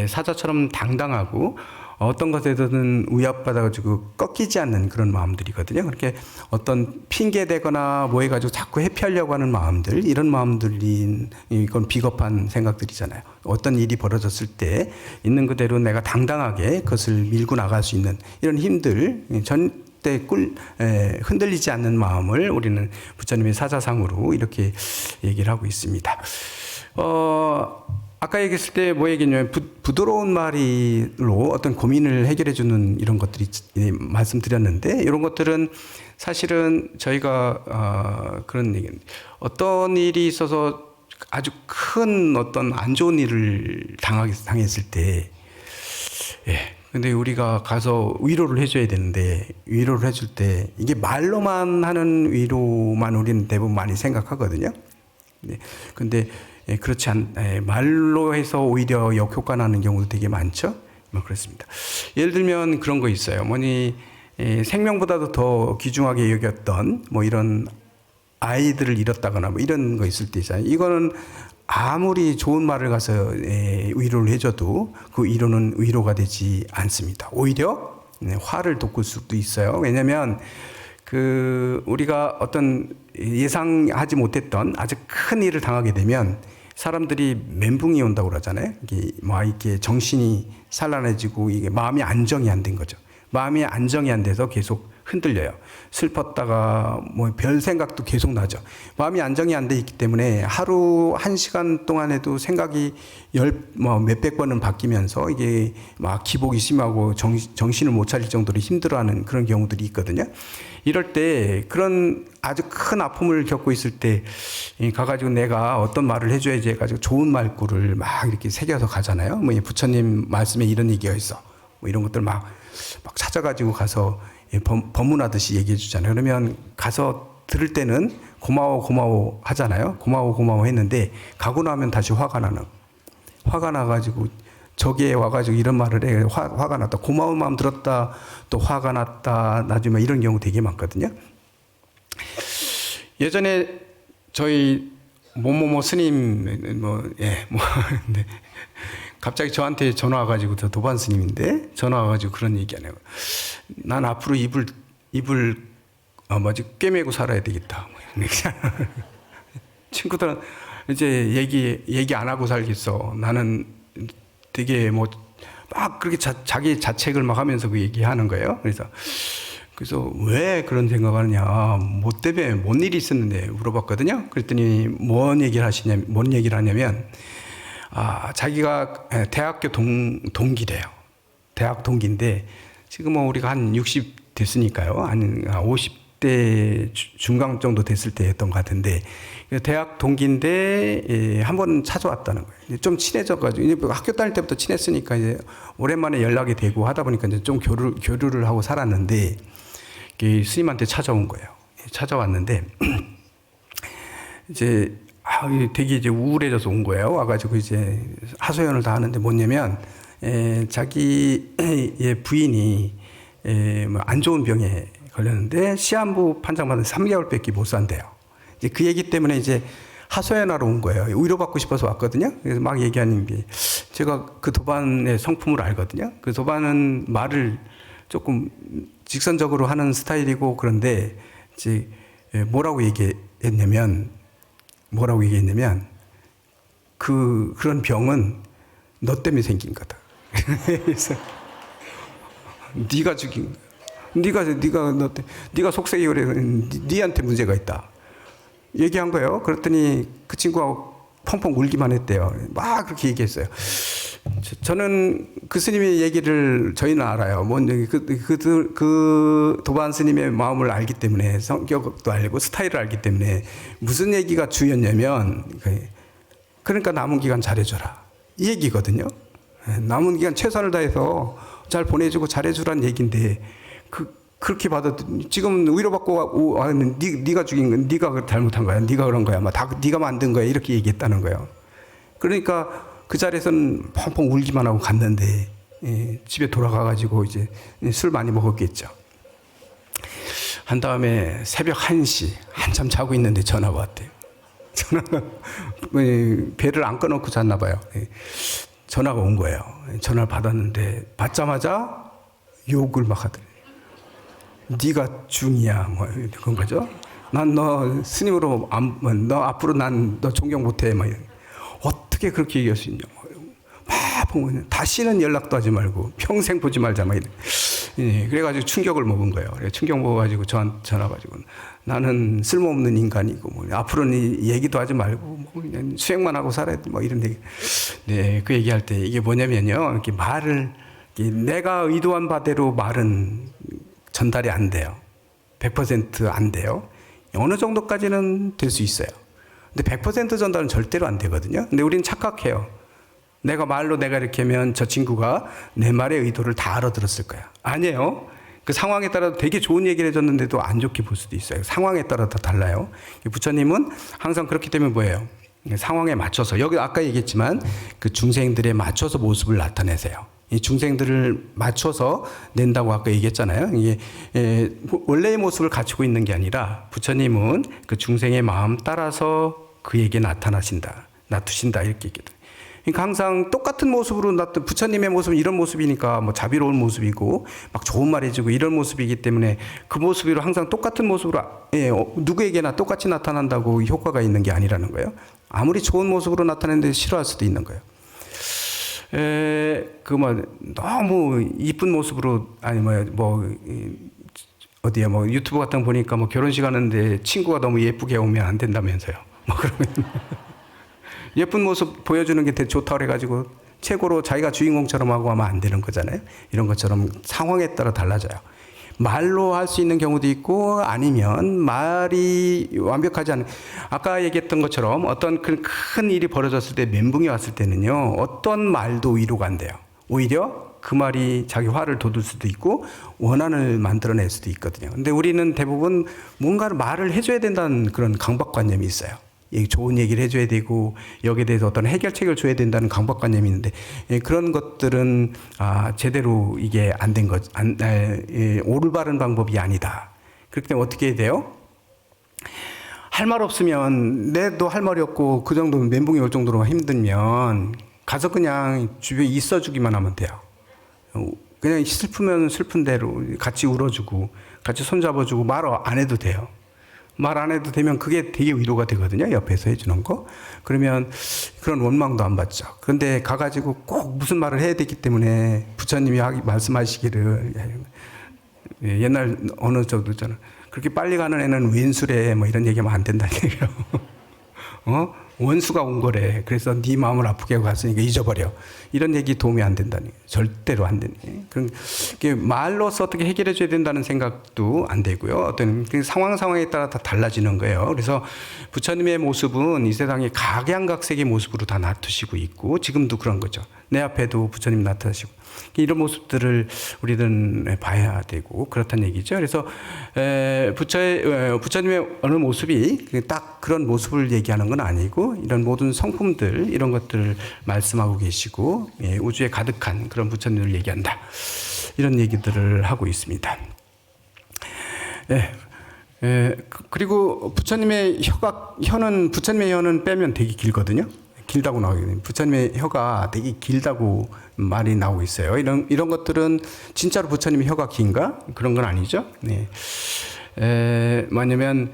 사자처럼 당당하고 어떤 것에서는 위압받아가지고 꺾이지 않는 그런 마음들이거든요. 그렇게 어떤 핑계대거나 뭐 해가지고 자꾸 회피하려고 하는 마음들, 이런 마음들이 이건 비겁한 생각들이잖아요. 어떤 일이 벌어졌을 때 있는 그대로 내가 당당하게 그것을 밀고 나갈 수 있는 이런 힘들, 절대 흔들리지 않는 마음을 우리는 부처님의 사자상으로 이렇게 얘기를 하고 있습니다. 아까 얘기했을 때 뭐 얘기냐면 부드러운 말로 어떤 고민을 해결해 주는 이런 것들이 말씀드렸는데 이런 것들은 사실은 저희가 그런 얘기 어떤 일이 있어서 아주 큰 어떤 안 좋은 일을 당했을 때 근데 우리가 가서 위로를 해줘야 되는데 위로를 해줄 때 이게 말로만 하는 위로만 우리는 대부분 많이 생각하거든요. 근데 그렇지 말로 해서 오히려 역효과 나는 경우도 되게 많죠. 뭐 그렇습니다. 예를 들면 그런 거 있어요. 생명보다도 더 귀중하게 여겼던 뭐 이런 아이들을 잃었다거나 뭐 이런 거 있을 때 있잖아요. 이거는 아무리 좋은 말을 가서 위로를 해줘도 그 위로는 위로가 되지 않습니다. 오히려 화를 돋굴 수도 있어요. 왜냐하면 우리가 어떤 예상하지 못했던 아주 큰 일을 당하게 되면 사람들이 멘붕이 온다고 그러잖아요. 이게 정신이 산란해지고 이게 마음이 안정이 안 된 거죠. 마음이 안정이 안 돼서 계속 흔들려요. 슬펐다가 뭐 별 생각도 계속 나죠. 마음이 안정이 안 돼 있기 때문에 하루 1시간 동안에도 생각이 몇백 번은 바뀌면서 이게 막 기복이 심하고 정신을 못 차릴 정도로 힘들어하는 그런 경우들이 있거든요. 이럴 때 그런 아주 큰 아픔을 겪고 있을 때 가가지고 내가 어떤 말을 해줘야지 해가지고 좋은 말구를 막 이렇게 새겨서 가잖아요. 뭐 부처님 말씀에 이런 얘기가 있어. 뭐 이런 것들 막 찾아가지고 가서 법문하듯이 얘기해 주잖아요. 그러면 가서 들을 때는 고마워 하잖아요. 고마워 했는데 가고 나면 다시 화가 나가지고 저기에 와가지고 이런 말을 해. 화가 났다. 고마운 마음 들었다. 또 화가 났다. 나중에 이런 경우 되게 많거든요. 예전에 저희 뭐뭐뭐 스님 근데 갑자기 저한테 전화 와가지고 저 도반 스님인데 전화 와가지고 그런 얘기하네요. 난 앞으로 입을 꿰매고 살아야 되겠다. 뭐 이런 얘기. 친구들은 이제 얘기 안 하고 살겠어. 나는 되게 막 그렇게 자기 자책을 막 하면서 그 얘기하는 거예요. 그래서 왜 그런 생각하느냐, 뭐 때문에 뭔 일이 있었는데 물어봤거든요. 그랬더니 뭔 얘기를 하냐면, 자기가 대학교 동기래요. 대학 동기인데 지금 뭐 우리가 한 60 됐으니까요. 한 50대 중간 정도 됐을 때 했던 것 같은데, 대학 동기인데 한 번 찾아왔다는 거예요. 좀 친해져가지고 학교 다닐 때부터 친했으니까 이제 오랜만에 연락이 되고 하다 보니까 이제 좀 교류를 하고 살았는데, 스님한테 찾아온 거예요. 찾아왔는데 이제 되게 이제 우울해져서 온 거예요. 와가지고 이제 하소연을 다 하는데 뭐냐면, 자기의 부인이 안 좋은 병에 걸렸는데 시한부 판정받은 3개월밖에 못 산대요. 이제 그 얘기 때문에 이제 하소연하러 온 거예요. 위로받고 싶어서 왔거든요. 그래서 막 얘기하는 게, 제가 그 도반의 성품을 알거든요. 그 도반은 말을 조금 직선적으로 하는 스타일이고, 그런데 이제 뭐라고 얘기했냐면 그런 병은 너 때문에 생긴 거다. 그래서 네가 죽인 거야. 네가 속세기 그래. 네한테 문제가 있다. 얘기한 거예요. 그랬더니 그 친구가 펑펑 울기만 했대요. 막 그렇게 얘기했어요. 저는 그 스님의 얘기를 저희는 알아요. 그 도반 스님의 마음을 알기 때문에, 성격도 알고 스타일을 알기 때문에 무슨 얘기가 주였냐면, 그러니까 남은 기간 잘해줘라, 이 얘기거든요. 남은 기간 최선을 다해서 잘 보내주고 잘해주라는 얘기인데, 그렇게 받아. 지금 위로받고 와는 네가 죽인 건, 네가 잘못한 거야, 네가 그런 거야, 다 네가 만든 거야, 이렇게 얘기했다는 거예요. 그러니까 그 자리에서는 펑펑 울기만 하고 갔는데, 집에 돌아가가지고 이제 술 많이 먹었겠죠. 한 다음에 새벽 1시 한참 자고 있는데 전화가 왔대요. 전화가 배를 안 꺼놓고 잤나 봐요. 전화가 온 거예요. 전화를 받았는데 받자마자 욕을 막 하더래요. 네가 중이야, 뭐 그런 거죠. 난 너 스님으로 너 앞으로 난 너 존경 못해, 막 어떻게 그렇게 얘기할 수 있냐. 막 보면 다시는 연락도 하지 말고 평생 보지 말자, 막 이래. 그래가지고 충격을 먹은 거예요. 그래, 충격 먹어가지고 저한테 전화 가지고, 나는 쓸모없는 인간이고 뭐 앞으로는 얘기도 하지 말고 뭐 그냥 수행만 하고 살아야 돼, 뭐 이런 얘기. 네, 그 얘기할 때 이게 뭐냐면요, 이렇게 말을, 내가 의도한 바대로 말은 전달이 안 돼요. 100% 안 돼요. 어느 정도까지는 될 수 있어요. 근데 100% 전달은 절대로 안 되거든요. 근데 우리는 착각해요. 내가 이렇게 하면 저 친구가 내 말의 의도를 다 알아들었을 거야. 아니에요. 그 상황에 따라 되게 좋은 얘기를 해줬는데도 안 좋게 볼 수도 있어요. 상황에 따라 다 달라요. 부처님은 항상 그렇기 때문에 뭐예요? 상황에 맞춰서, 여기 아까 얘기했지만 그 중생들에 맞춰서 모습을 나타내세요. 이 중생들을 맞춰서 낸다고 아까 얘기했잖아요. 이게 원래의 모습을 갖추고 있는 게 아니라, 부처님은 그 중생의 마음 따라서 그에게 나투신다, 이렇게 얘기해요. 그러니까 항상 똑같은 모습으로 부처님의 모습은 이런 모습이니까 뭐 자비로운 모습이고 막 좋은 말 해주고 이런 모습이기 때문에, 그 모습으로 항상 똑같은 모습으로 누구에게나 똑같이 나타난다고 효과가 있는 게 아니라는 거예요. 아무리 좋은 모습으로 나타내는데 싫어할 수도 있는 거예요. 너무 이쁜 모습으로, 어디야 유튜브 같은 거 보니까 결혼식 하는데 친구가 너무 예쁘게 오면 안 된다면서요. 그러면 예쁜 모습 보여주는 게 되게 좋다고 그래가지고 최고로 자기가 주인공처럼 하고 하면 안 되는 거잖아요. 이런 것처럼 상황에 따라 달라져요. 말로 할 수 있는 경우도 있고, 아니면 말이 완벽하지 않은, 아까 얘기했던 것처럼 어떤 큰 일이 벌어졌을 때, 멘붕이 왔을 때는요, 어떤 말도 위로가 안 돼요. 오히려 그 말이 자기 화를 돋울 수도 있고 원한을 만들어낼 수도 있거든요. 근데 우리는 대부분 뭔가를 말을 해줘야 된다는 그런 강박관념이 있어요. 좋은 얘기를 해줘야 되고, 여기에 대해서 어떤 해결책을 줘야 된다는 강박관념이 있는데, 그런 것들은 제대로 이게 안 된 것, 올바른 방법이 아니다. 그렇기 때문에 어떻게 해야 돼요? 할 말 없으면 내도 할 말이 없고 그 정도면 멘붕이 올 정도로 힘들면 가서 그냥 주변에 있어주기만 하면 돼요. 그냥 슬프면 슬픈 대로 같이 울어주고 같이 손잡아주고 말 안 해도 돼요. 말 안 해도 되면 그게 되게 위로가 되거든요. 옆에서 해주는 거. 그러면 그런 원망도 안 받죠. 그런데 가가지고 꼭 무슨 말을 해야 되기 때문에 부처님이 말씀하시기를 옛날 어느 정도 있잖아. 그렇게 빨리 가는 애는 왼수래 뭐 이런 얘기하면 안 된다는 얘기예요. 원수가 온 거래. 그래서 네 마음을 아프게 하고 갔으니까 잊어버려. 이런 얘기 도움이 안 된다니. 절대로 안 되니. 그게 말로서 어떻게 해결해 줘야 된다는 생각도 안 되고요. 어떤 상황에 따라 다 달라지는 거예요. 그래서 부처님의 모습은 이 세상에 각양각색의 모습으로 다 나타시고 있고 지금도 그런 거죠. 내 앞에도 부처님 나타나시고 이런 모습들을 우리들은 봐야 되고 그렇다는 얘기죠. 그래서 부처님의 어느 모습이 딱 그런 모습을 얘기하는 건 아니고 이런 모든 성품들 이런 것들을 말씀하고 계시고 우주에 가득한 그런 부처님을 얘기한다. 이런 얘기들을 하고 있습니다. 그리고 부처님의 혀는 빼면 되게 길거든요. 길다고 나오게 됩니다. 부처님의 혀가 되게 길다고 말이 나오고 있어요. 이런 것들은 진짜로 부처님의 혀가 긴가? 그런 건 아니죠. 네. 뭐냐면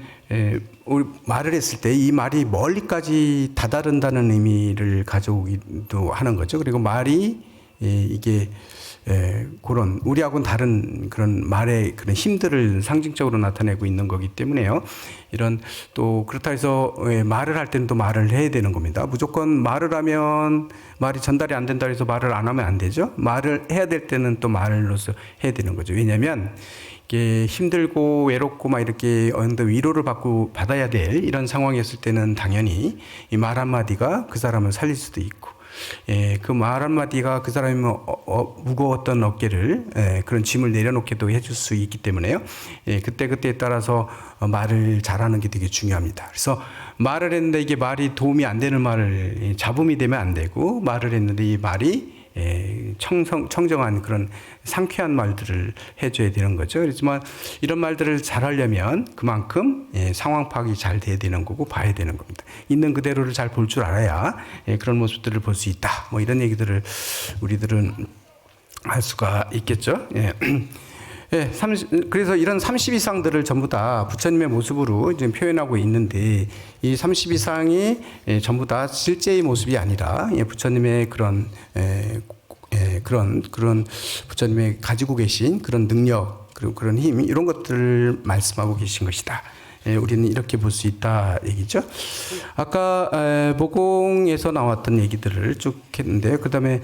우리 말을 했을 때 이 말이 멀리까지 다다른다는 의미를 가져오기도 하는 거죠. 그리고 말이 이게 그런 우리하고는 다른 그런 말의 그런 힘들을 상징적으로 나타내고 있는 거기 때문에요. 이런 또 그렇다 해서 말을 할 때는 또 말을 해야 되는 겁니다. 무조건 말을 하면 말이 전달이 안 된다 해서 말을 안 하면 안 되죠. 말을 해야 될 때는 또 말로서 해야 되는 거죠. 왜냐하면 이게 힘들고 외롭고 막 이렇게 어느 정도 위로를 받아야 될 이런 상황이었을 때는 당연히 이 말 한마디가 그 사람을 살릴 수도 있고 그 말 한마디가 그 사람이 무거웠던 어깨를 그런 짐을 내려놓게도 해줄 수 있기 때문에요. 그때그때에 따라서 말을 잘하는 게 되게 중요합니다. 그래서 말을 했는데 이게 말이 도움이 안 되는 말을 잡음이 되면 안 되고 말을 했는데 이 말이 청정한 그런 상쾌한 말들을 해줘야 되는 거죠. 그렇지만 이런 말들을 잘하려면 그만큼 상황 파악이 잘 돼야 되는 거고 봐야 되는 겁니다. 있는 그대로를 잘 볼 줄 알아야 그런 모습들을 볼 수 있다. 뭐 이런 얘기들을 우리들은 할 수가 있겠죠. 그래서 이런 32상들을 전부 다 부처님의 모습으로 이제 표현하고 있는데 이 32상이 전부 다 실제의 모습이 아니라 부처님의 그런 부처님의 가지고 계신 그런 능력 그리고 그런 힘 이런 것들을 말씀하고 계신 것이다. 우리는 이렇게 볼 수 있다 얘기죠. 아까 모공에서 나왔던 얘기들을 쭉 했는데요. 그다음에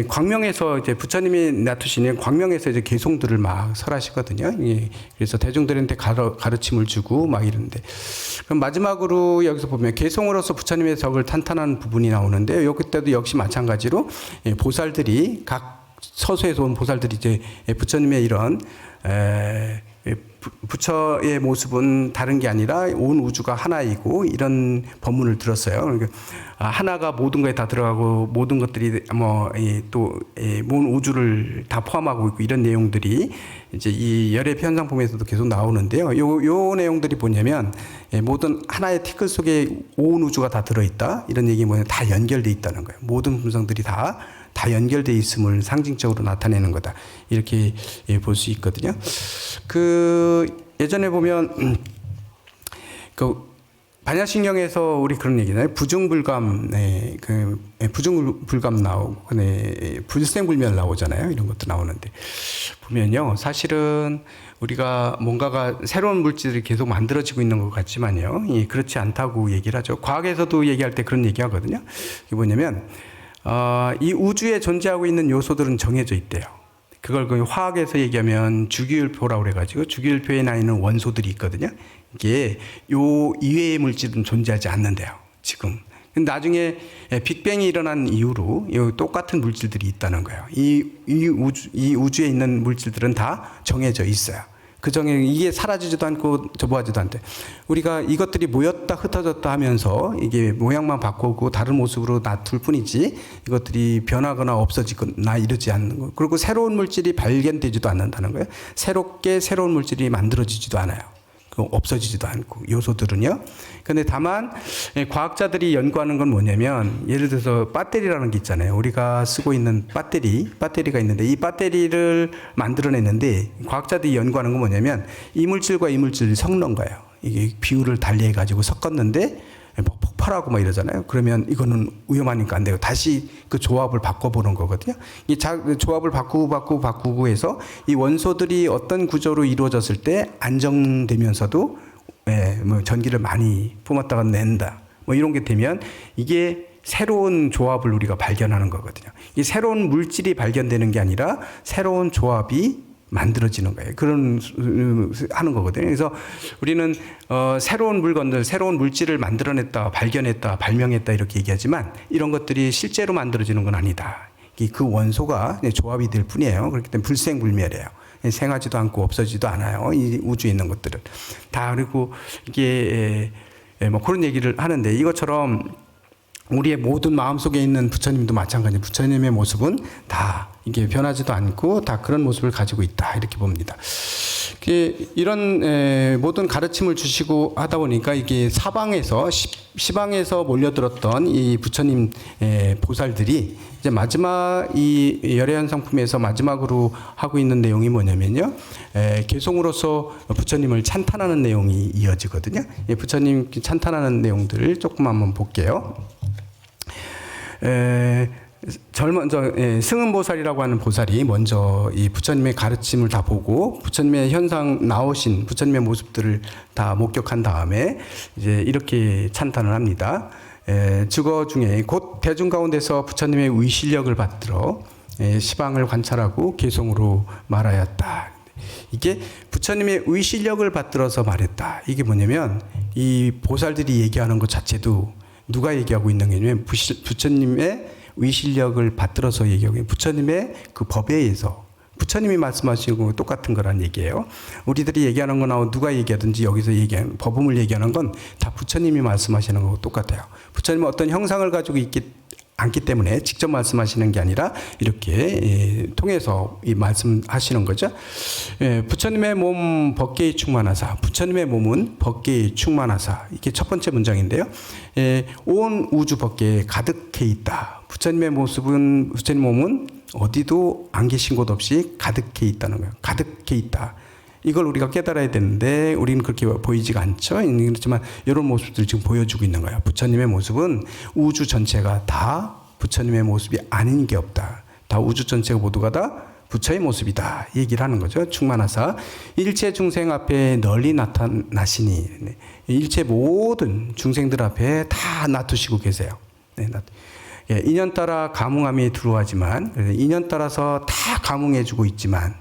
광명에서 이제 부처님이 나타나시는 광명에서 이제 개송들을 막 설하시거든요. 그래서 대중들한테 가르침을 주고 막 이러는데 그럼 마지막으로 여기서 보면 개송으로서 부처님의 덕을 탄탄한 부분이 나오는데 여기 때도 역시 마찬가지로 보살들이 각 서수에서 온 보살들이 이제 부처님의 이런 부처의 모습은 다른 게 아니라 온 우주가 하나이고 이런 법문을 들었어요. 그러니까 하나가 모든 거에 다 들어가고 모든 것들이 모든 우주를 다 포함하고 있고 이런 내용들이 이제 이 열의 현상품에서도 계속 나오는데요. 요 내용들이 뭐냐면 모든 하나의 티끌 속에 온 우주가 다 들어있다 이런 얘기 뭐냐면 다 연결돼 있다는 거예요. 모든 분성들이 다 연결되어 있음을 상징적으로 나타내는 거다. 이렇게 볼 수 있거든요. 예전에 보면, 반야신경에서 우리 그런 얘기잖아요. 부중불감, 부중불감 나오고, 불생불멸 나오잖아요. 이런 것도 나오는데. 보면요. 사실은 우리가 뭔가가 새로운 물질이 계속 만들어지고 있는 것 같지만요. 그렇지 않다고 얘기를 하죠. 과학에서도 얘기할 때 그런 얘기 하거든요. 이게 뭐냐면, 이 우주에 존재하고 있는 요소들은 정해져 있대요. 그걸 화학에서 얘기하면 주기율표라고 그래가지고 주기율표에 나 있는 원소들이 있거든요. 이게 요 이외의 물질은 존재하지 않는데요. 지금. 근데 나중에 빅뱅이 일어난 이후로 똑같은 물질들이 있다는 거예요. 이 우주에 있는 물질들은 다 정해져 있어요. 그 정에 이게 사라지지도 않고 저보하지도 않대. 우리가 이것들이 모였다 흩어졌다 하면서 이게 모양만 바꾸고 다른 모습으로 놔둘 뿐이지 이것들이 변하거나 없어지거나 이러지 않는 거. 그리고 새로운 물질이 발견되지도 않는다는 거예요. 새롭게 새로운 물질이 만들어지지도 않아요. 없어지지도 않고 요소들은요. 그런데 다만 과학자들이 연구하는 건 뭐냐면 예를 들어서 배터리라는 게 있잖아요. 우리가 쓰고 있는 배터리가 있는데 이 배터리를 만들어냈는데 과학자들이 연구하는 건 뭐냐면 이물질과 이물질이 섞는 거예요. 이게 비율을 달리해 가지고 섞었는데 폭발하고 막 이러잖아요. 그러면 이거는 위험하니까 안 돼요. 다시 그 조합을 바꿔보는 거거든요. 이 조합을 바꾸고 해서 이 원소들이 어떤 구조로 이루어졌을 때 안정되면서도 뭐 전기를 많이 뿜었다가 낸다. 뭐 이런 게 되면 이게 새로운 조합을 우리가 발견하는 거거든요. 이 새로운 물질이 발견되는 게 아니라 새로운 조합이 만들어지는 거예요. 그런 하는 거거든요. 그래서 우리는 새로운 물건들, 새로운 물질을 만들어냈다, 발견했다, 발명했다 이렇게 얘기하지만 이런 것들이 실제로 만들어지는 건 아니다. 그 원소가 조합이 될 뿐이에요. 그렇기 때문에 불생불멸이에요. 생하지도 않고 없어지지도 않아요. 이 우주에 있는 것들은 다. 그리고 이게 뭐 그런 얘기를 하는데 이것처럼 우리의 모든 마음속에 있는 부처님도 마찬가지. 부처님의 모습은 다 이게 변하지도 않고 다 그런 모습을 가지고 있다 이렇게 봅니다. 이런 모든 가르침을 주시고 하다 보니까 이게 사방에서 시방에서 몰려들었던 이 부처님 보살들이 이제 마지막 이 열애현 상품에서 마지막으로 하고 있는 내용이 뭐냐면요. 개송으로서 부처님을 찬탄하는 내용이 이어지거든요. 부처님 찬탄하는 내용들을 조금 한번 볼게요. 승은보살이라고 하는 보살이 먼저 이 부처님의 가르침을 다 보고 부처님의 현상 나오신 부처님의 모습들을 다 목격한 다음에 이제 이렇게 찬탄을 합니다. 주거 중에 곧 대중 가운데서 부처님의 의실력을 받들어 시방을 관찰하고 개송으로 말하였다. 이게 부처님의 의실력을 받들어서 말했다. 이게 뭐냐면 이 보살들이 얘기하는 것 자체도 누가 얘기하고 있는 게 아니면 부처님의 의실력을 받들어서 얘기하고 부처님의 그 법에 의해서 부처님이 말씀하시는 거 똑같은 거란 얘기예요. 우리들이 얘기하는 거나 누가 얘기하든지 여기서 얘기하는 법음을 얘기하는 건 다 부처님이 말씀하시는 거고 똑같아요. 부처님은 어떤 형상을 가지고 있기 않기 때문에 직접 말씀하시는 게 아니라 이렇게 통해서 이 말씀하시는 거죠. 부처님의 몸 법계에 충만하사. 부처님의 몸은 법계에 충만하사. 이게 첫 번째 문장인데요. 온 우주 법계에 가득해 있다. 부처님의 모습은 부처님 몸은 어디도 안 계신 곳 없이 가득해 있다는 거예요. 가득해 있다. 이걸 우리가 깨달아야 되는데 우리는 그렇게 보이지가 않죠. 그렇지만 이런 모습들을 지금 보여주고 있는 거예요. 부처님의 모습은 우주 전체가 다 부처님의 모습이 아닌 게 없다. 다 우주 전체가 모두가 다 부처의 모습이다. 얘기를 하는 거죠. 충만하사 일체 중생 앞에 널리 나타나시니 일체 모든 중생들 앞에 다 놔두시고 계세요. 인연 따라 감응함이 들어하지만 인연 따라서 다 감응해주고 있지만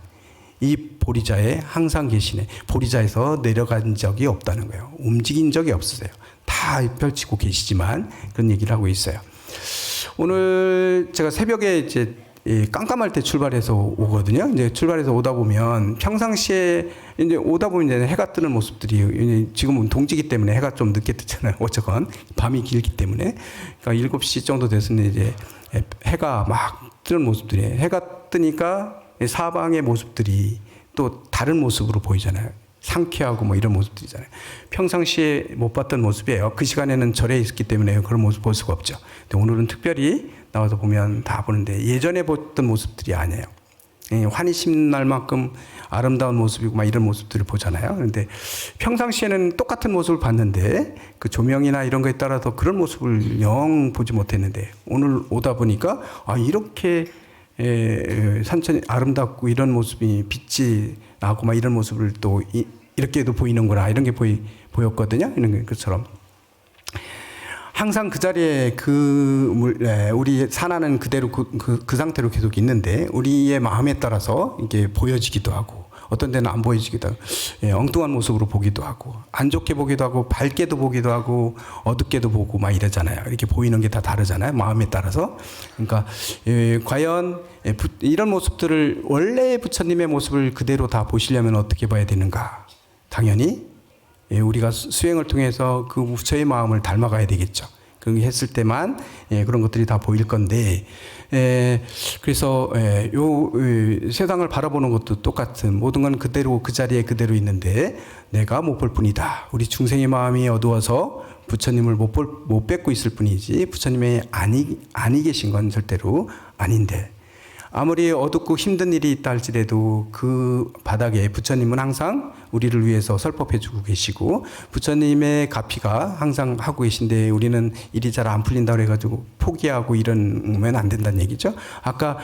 이 보리자에 항상 계시네. 보리자에서 내려간 적이 없다는 거예요. 움직인 적이 없으세요. 다 펼치고 계시지만 그런 얘기를 하고 있어요. 오늘 제가 새벽에 이제 깜깜할 때 출발해서 오거든요. 이제 출발해서 오다 보면 평상시에 이제 오다 보면 이제 해가 뜨는 모습들이 지금은 동지기 때문에 해가 좀 늦게 뜨잖아요. 어쨌건 밤이 길기 때문에 그러니까 7시 정도 됐으면 이제 해가 막 뜨는 모습들이 해가 뜨니까 사방의 모습들이 또 다른 모습으로 보이잖아요. 상쾌하고 뭐 이런 모습들이잖아요. 평상시에 못 봤던 모습이에요. 그 시간에는 절에 있었기 때문에 그런 모습 볼 수가 없죠. 근데 오늘은 특별히 나와서 보면 다 보는데 예전에 봤던 모습들이 아니에요. 환희 심는 날만큼 아름다운 모습이고 막 이런 모습들을 보잖아요. 그런데 평상시에는 똑같은 모습을 봤는데 그 조명이나 이런 거에 따라서 그런 모습을 영 보지 못했는데 오늘 오다 보니까 이렇게 산천이 아름답고 이런 모습이 빛이 나고 막 이런 모습을 또 이렇게도 보이는구나 이런 게 보였거든요. 이런 것처럼 항상 그 자리에 우리 산하는 그대로 그 상태로 계속 있는데 우리의 마음에 따라서 이게 보여지기도 하고 어떤 데는 안 보여지기도 하고 엉뚱한 모습으로 보기도 하고 안 좋게 보기도 하고 밝게도 보기도 하고 어둡게도 보고 막 이러잖아요. 이렇게 보이는 게 다 다르잖아요. 마음에 따라서. 그러니까 과연 이런 모습들을 원래의 부처님의 모습을 그대로 다 보시려면 어떻게 봐야 되는가? 당연히 우리가 수행을 통해서 그 부처의 마음을 닮아가야 되겠죠. 그런 게 했을 때만 그런 것들이 다 보일 건데, 그래서 세상을 바라보는 것도 똑같은, 모든 건 그대로 그 자리에 그대로 있는데 내가 못 볼 뿐이다. 우리 중생의 마음이 어두워서 부처님을 못 뵙고 있을 뿐이지 부처님이 아니 계신 건 절대로 아닌데, 아무리 어둡고 힘든 일이 있다 할지라도 그 바닥에 부처님은 항상 우리를 위해서 설법해 주고 계시고 부처님의 가피가 항상 하고 계신데, 우리는 일이 잘 안 풀린다고 해가지고 포기하고 이러면 안 된다는 얘기죠. 아까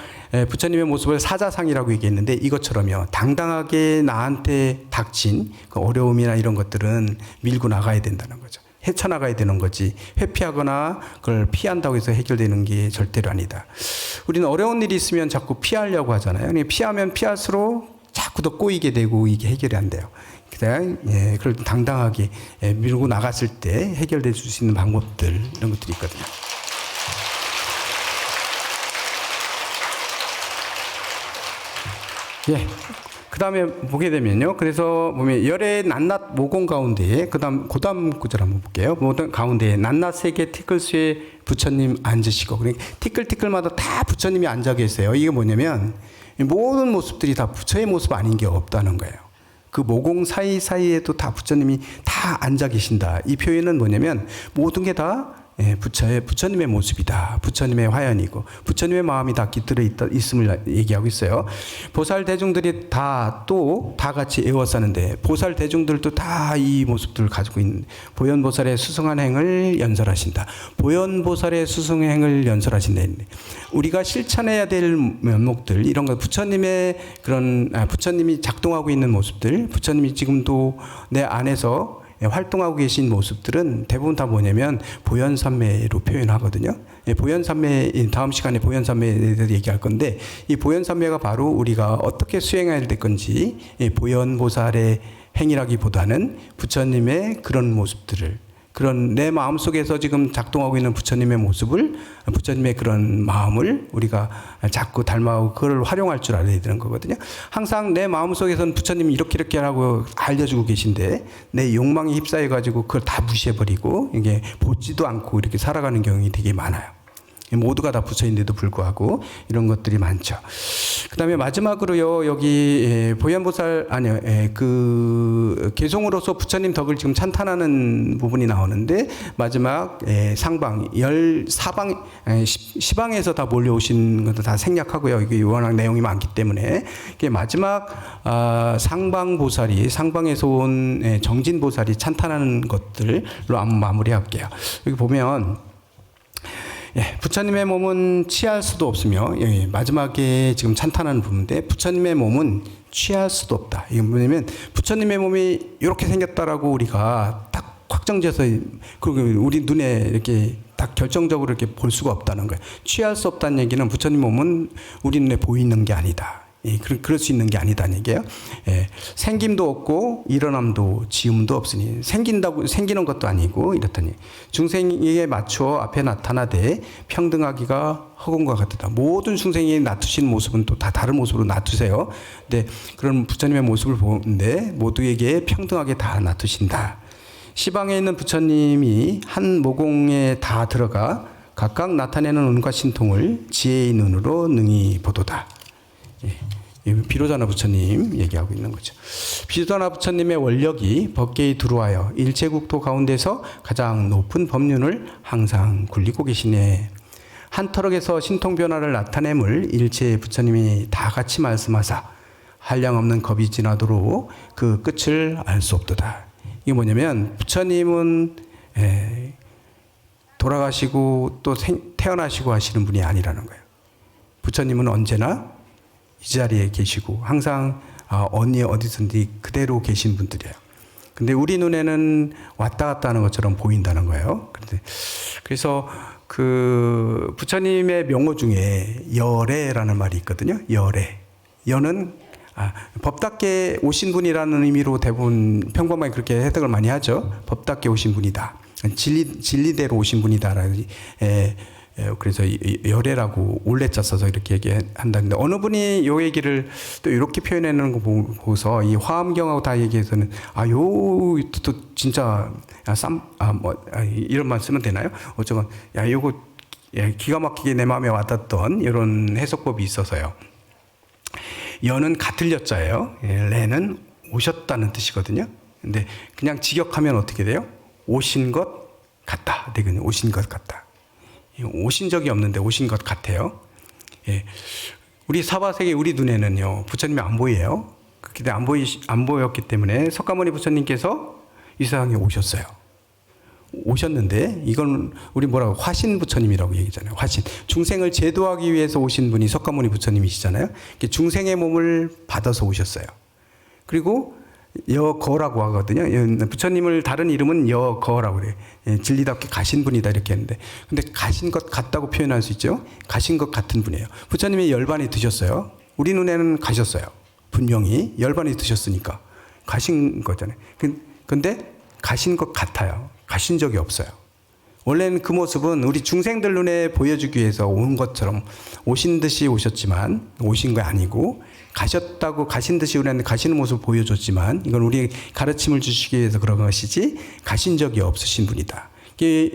부처님의 모습을 사자상이라고 얘기했는데, 이것처럼요, 당당하게 나한테 닥친 그 어려움이나 이런 것들은 밀고 나가야 된다는 거죠. 헤쳐나가야 되는 거지, 회피하거나 그걸 피한다고 해서 해결되는 게 절대로 아니다. 우리는 어려운 일이 있으면 자꾸 피하려고 하잖아요. 피하면 피할수록 자꾸 더 꼬이게 되고 이게 해결이 안 돼요. 그냥 그걸 당당하게 밀고 나갔을 때 해결될 수 있는 방법들, 이런 것들이 있거든요. 그 다음에 보게 되면요. 그래서 보면 열의 낱낱 모공 가운데에, 그 다음 구절 한번 볼게요. 모든 가운데에 낱낱 세계 티끌수에 부처님 앉으시고, 그러니까 티끌티끌마다 다 부처님이 앉아 계세요. 이게 뭐냐면 모든 모습들이 다 부처의 모습 아닌 게 없다는 거예요. 그 모공 사이사이에도 다 부처님이 다 앉아 계신다. 이 표현은 뭐냐면 모든 게 다 부처님의 모습이다. 부처님의 화연이고 부처님의 마음이 다 깃들어 있음을 얘기하고 있어요. 보살 대중들이 다 같이 애워싸는데, 보살 대중들도 다 이 모습들을 가지고 있는, 보현보살의 수승한 행을 연설하신다. 보현보살의 수승행을 연설하신다. 우리가 실천해야 될 면목들, 이런 거, 부처님의 그런 부처님이 작동하고 있는 모습들, 부처님이 지금도 내 안에서 활동하고 계신 모습들은 대부분 다 뭐냐면 보현삼매로 표현하거든요. 보현삼매, 다음 시간에 보현삼매에 대해서 얘기할 건데, 이 보현삼매가 바로 우리가 어떻게 수행해야 될 건지, 보현보살의 행위라기보다는 부처님의 그런 모습들을, 그런 내 마음속에서 지금 작동하고 있는 부처님의 모습을, 부처님의 그런 마음을 우리가 자꾸 닮아가고 그걸 활용할 줄 알아야 되는 거거든요. 항상 내 마음속에서는 부처님이 이렇게 하라고 알려주고 계신데, 내 욕망에 휩싸여가지고 그걸 다 무시해버리고 이게 보지도 않고 이렇게 살아가는 경우가 되게 많아요. 모두가 다 부처인데도 불구하고 이런 것들이 많죠. 그 다음에 마지막으로요, 여기 보현보살, 아니요, 그 개송으로서 부처님 덕을 지금 찬탄하는 부분이 나오는데, 마지막 상방, 14방, 시방에서 다 몰려오신 것도 다 생략하고요. 이게 워낙 내용이 많기 때문에 이게 마지막 상방보살이, 상방에서 온 정진보살이 찬탄하는 것들로 한번 마무리할게요. 여기 보면 부처님의 몸은 취할 수도 없으며, 마지막에 지금 찬탄하는 부분인데, 부처님의 몸은 취할 수도 없다. 이게 뭐냐면 부처님의 몸이 이렇게 생겼다라고 우리가 딱 확정지어서, 그리고 우리 눈에 이렇게 딱 결정적으로 이렇게 볼 수가 없다는 거예요. 취할 수 없다는 얘기는 부처님 몸은 우리 눈에 보이는 게 아니다. 그럴 수 있는 게 아니다는 얘기예요. 생김도 없고 일어남도 지음도 없으니, 생기는 것도 아니고 이렇다니, 중생에게 맞추어 앞에 나타나되 평등하기가 허공과 같다. 모든 중생이 나투신 모습은 또 다 다른 모습으로 나투세요. 근데 그런 부처님의 모습을 보는데 모두에게 평등하게 다 나투신다. 시방에 있는 부처님이 한 모공에 다 들어가 각각 나타내는 운과 신통을 지혜의 눈으로 능히 보도다. 비로자나 부처님 얘기하고 있는 거죠. 비로자나 부처님의 원력이 법계에 들어와요 일체국토 가운데서 가장 높은 법륜을 항상 굴리고 계시네. 한 터럭에서 신통 변화를 나타냄을 일체 부처님이 다 같이 말씀하사 한량없는 겁이 지나도록 그 끝을 알 수 없도다. 이게 뭐냐면 부처님은 돌아가시고 또 태어나시고 하시는 분이 아니라는 거예요. 부처님은 언제나 이 자리에 계시고 항상 어디든지 그대로 계신 분들이에요. 근데 우리 눈에는 왔다 갔다 하는 것처럼 보인다는 거예요. 그래서 그 부처님의 명호 중에 열애라는 말이 있거든요. 열애. 열은 법답게 오신 분이라는 의미로 대부분 평범하게 그렇게 해석을 많이 하죠. 법답게 오신 분이다. 진리대로 오신 분이다라는 그래서 열애라고 올레자 써서 이렇게 얘기한다는데 어느 분이 요 얘기를 또 이렇게 표현하는 거 보고서 이 화엄경하고 다 얘기해서는 또 진짜 이런 말 쓰면 되나요? 어쩌건 요거 기가 막히게 내 마음에 와닿던 이런 해석법이 있어서요. 여는 같을 여자예요. 레는 오셨다는 뜻이거든요. 근데 그냥 직역하면 어떻게 돼요? 오신 것 같다. 되거든요. 오신 것 같다. 오신 적이 없는데 오신 것 같아요. 우리 사바세계 우리 눈에는요 부처님이 안 보여요. 그때 안 보였기 때문에 석가모니 부처님께서 이 세상에 오셨어요. 오셨는데 이건 우리 뭐라고 화신 부처님이라고 얘기잖아요. 화신 중생을 제도하기 위해서 오신 분이 석가모니 부처님이시잖아요. 중생의 몸을 받아서 오셨어요. 그리고 여거라고 하거든요. 부처님을 다른 이름은 여거라고 그래요. 진리답게 가신 분이다 이렇게 했는데 근데 가신 것 같다고 표현할 수 있죠. 가신 것 같은 분이에요. 부처님이 열반에 드셨어요. 우리 눈에는 가셨어요. 분명히 열반에 드셨으니까 가신 거잖아요. 근데 가신 것 같아요. 가신 적이 없어요. 원래는 그 모습은 우리 중생들 눈에 보여주기 위해서 온 것처럼 오신 듯이 오셨지만 오신 거 아니고 가셨다고 가신 듯이 우리한테 가시는 모습을 보여줬지만 이건 우리 가르침을 주시기 위해서 그런 것이지 가신 적이 없으신 분이다.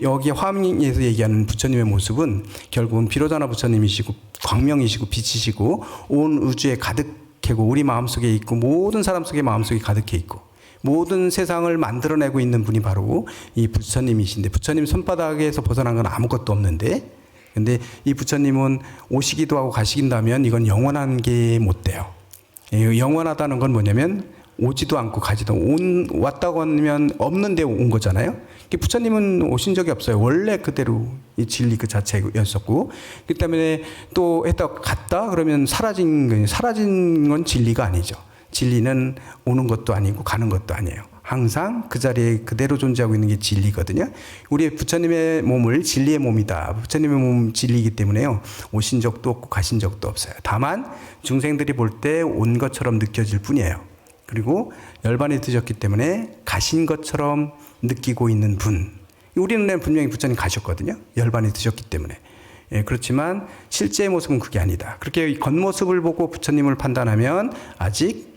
여기 화엄에서 얘기하는 부처님의 모습은 결국은 비로자나 부처님이시고 광명이시고 빛이시고 온 우주에 가득하고 우리 마음속에 있고 모든 사람 속에 마음속에 가득해 있고 모든 세상을 만들어내고 있는 분이 바로 이 부처님이신데 부처님 손바닥에서 벗어난 건 아무것도 없는데 근데 이 부처님은 오시기도 하고 가시긴다면 이건 영원한 게 못 돼요. 영원하다는 건 뭐냐면 오지도 않고 가지도 왔다고 하면 없는데 온 거잖아요. 부처님은 오신 적이 없어요. 원래 그대로 이 진리 그 자체였었고 그렇기 때문에 또 했다가 갔다 그러면 사라진 건 진리가 아니죠. 진리는 오는 것도 아니고 가는 것도 아니에요. 항상 그 자리에 그대로 존재하고 있는 게 진리거든요. 우리 부처님의 몸을 진리의 몸이다. 부처님의 몸은 진리이기 때문에요. 오신 적도 없고 가신 적도 없어요. 다만 중생들이 볼 때 온 것처럼 느껴질 뿐이에요. 그리고 열반에 드셨기 때문에 가신 것처럼 느끼고 있는 분. 우리 눈에는 분명히 부처님 가셨거든요. 열반에 드셨기 때문에. 그렇지만 실제의 모습은 그게 아니다. 그렇게 겉모습을 보고 부처님을 판단하면 아직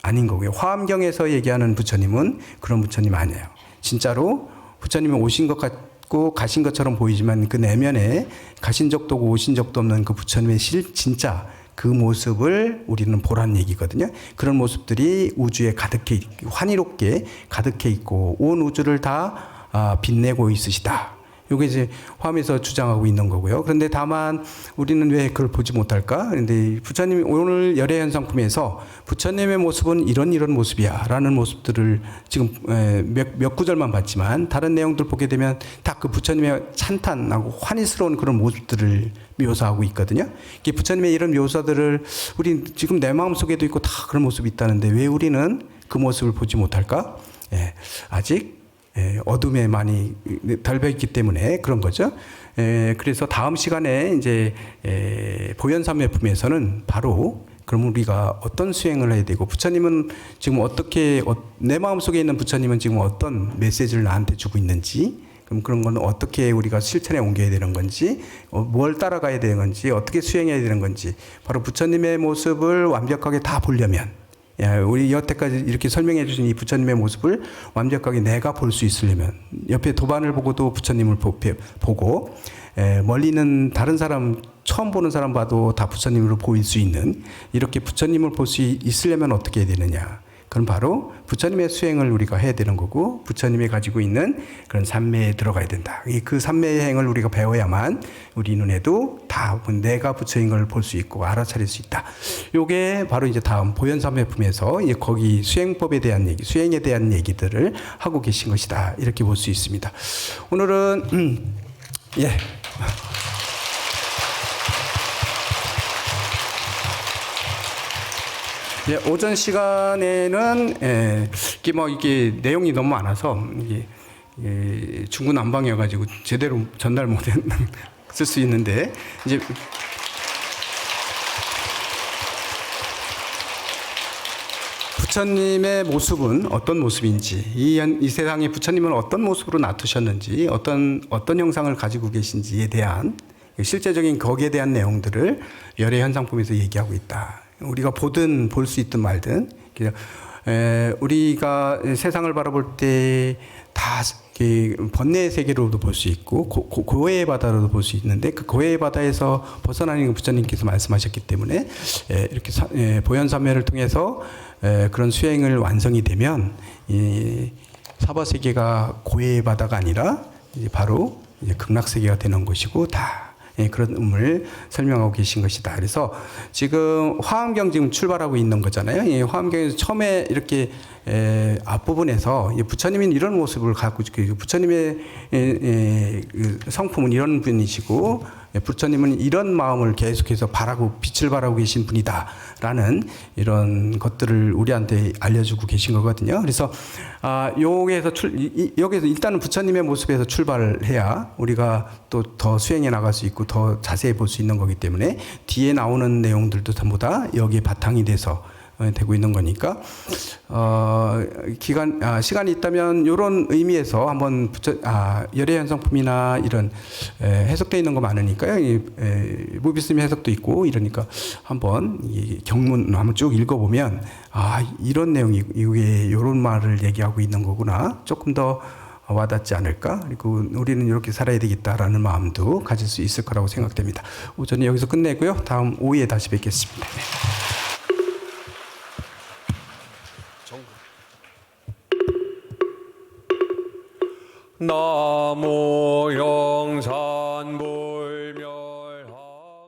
아닌 거고요. 화엄경에서 얘기하는 부처님은 그런 부처님 아니에요. 진짜로 부처님이 오신 것 같고 가신 것처럼 보이지만 그 내면에 가신 적도 없고 오신 적도 없는 그 부처님의 진짜 그 모습을 우리는 보란 얘기거든요. 그런 모습들이 우주에 가득해 있고 환희롭게 가득해 있고 온 우주를 다 빛내고 있으시다. 이게 이제 화엄에서 주장하고 있는 거고요. 그런데 다만 우리는 왜 그걸 보지 못할까? 그런데 부처님 오늘 열애현상품에서 부처님의 모습은 이런 모습이야 라는 모습들을 지금 몇 구절만 봤지만 다른 내용들 보게 되면 다 그 부처님의 찬탄하고 환희스러운 그런 모습들을 묘사하고 있거든요. 부처님의 이런 묘사들을 우리 지금 내 마음속에도 있고 다 그런 모습이 있다는데 왜 우리는 그 모습을 보지 못할까? 아직 어둠에 많이 덜벼 있기 때문에 그런 거죠. 그래서 다음 시간에 이제 보현삼매품에서는 바로 그럼 우리가 어떤 수행을 해야 되고 부처님은 지금 어떻게 내 마음속에 있는 부처님은 지금 어떤 메시지를 나한테 주고 있는지 그럼 그런 건 어떻게 우리가 실천에 옮겨야 되는 건지 뭘 따라가야 되는 건지 어떻게 수행해야 되는 건지 바로 부처님의 모습을 완벽하게 다 보려면 우리 여태까지 이렇게 설명해 주신 이 부처님의 모습을 완벽하게 내가 볼 수 있으려면 옆에 도반을 보고도 부처님을 보고 멀리는 다른 사람 처음 보는 사람 봐도 다 부처님으로 보일 수 있는 이렇게 부처님을 볼 수 있으려면 어떻게 해야 되느냐. 그건 바로 부처님의 수행을 우리가 해야 되는 거고 부처님이 가지고 있는 그런 삼매에 들어가야 된다. 그 삼매의 행을 우리가 배워야만 우리 눈에도 다 내가 부처인 걸 볼 수 있고 알아차릴 수 있다. 요게 바로 이제 다음 보현삼매품에서 거기 수행법에 대한 얘기, 수행에 대한 얘기들을 하고 계신 것이다. 이렇게 볼 수 있습니다. 오늘은 오전 시간에는 이게 내용이 너무 많아서 중구난방이어가지고 제대로 전달 못했을 수 있는데 이제 부처님의 모습은 어떤 모습인지 이 세상에 부처님은 어떤 모습으로 나타셨는지 어떤 형상을 가지고 계신지에 대한 실제적인 거기에 대한 내용들을 열애 현상품에서 얘기하고 있다. 우리가 보든 볼 수 있든 말든 우리가 세상을 바라볼 때 다 번뇌의 세계로도 볼 수 있고 고해의 바다로도 볼 수 있는데 그 고해의 바다에서 벗어나는 부처님께서 말씀하셨기 때문에 이렇게 보현삼매를 통해서 그런 수행을 완성이 되면 이 사바 세계가 고해의 바다가 아니라 이제 바로 이제 극락 세계가 되는 것이고 다 그런 의미를 설명하고 계신 것이다. 그래서 지금 화엄경 지금 출발하고 있는 거잖아요. 이 화엄경에서 처음에 이렇게 앞부분에서 부처님이 이런 모습을 갖고 부처님의 그 성품은 이런 분이시고 부처님은 이런 마음을 계속해서 바라고 빛을 바라고 계신 분이다라는 이런 것들을 우리한테 알려주고 계신 거거든요. 그래서 여기에서 여기서 일단은 부처님의 모습에서 출발을 해야 우리가 또 더 수행해 나갈 수 있고 더 자세히 볼 수 있는 거기 때문에 뒤에 나오는 내용들도 전부 다 여기에 바탕이 돼서 되고 있는 거니까 시간이 있다면 이런 의미에서 한번 열애 현상품이나 이런 해석되어 있는 거 많으니까요. 무비스님 해석도 있고 이러니까 한번 이 경문 한번 쭉 읽어보면 이런 내용이 이게 이런 말을 얘기하고 있는 거구나. 조금 더 와닿지 않을까? 그리고 우리는 이렇게 살아야 되겠다라는 마음도 가질 수 있을 거라고 생각됩니다. 오전에 여기서 끝내고요. 다음 오후에 다시 뵙겠습니다. 나무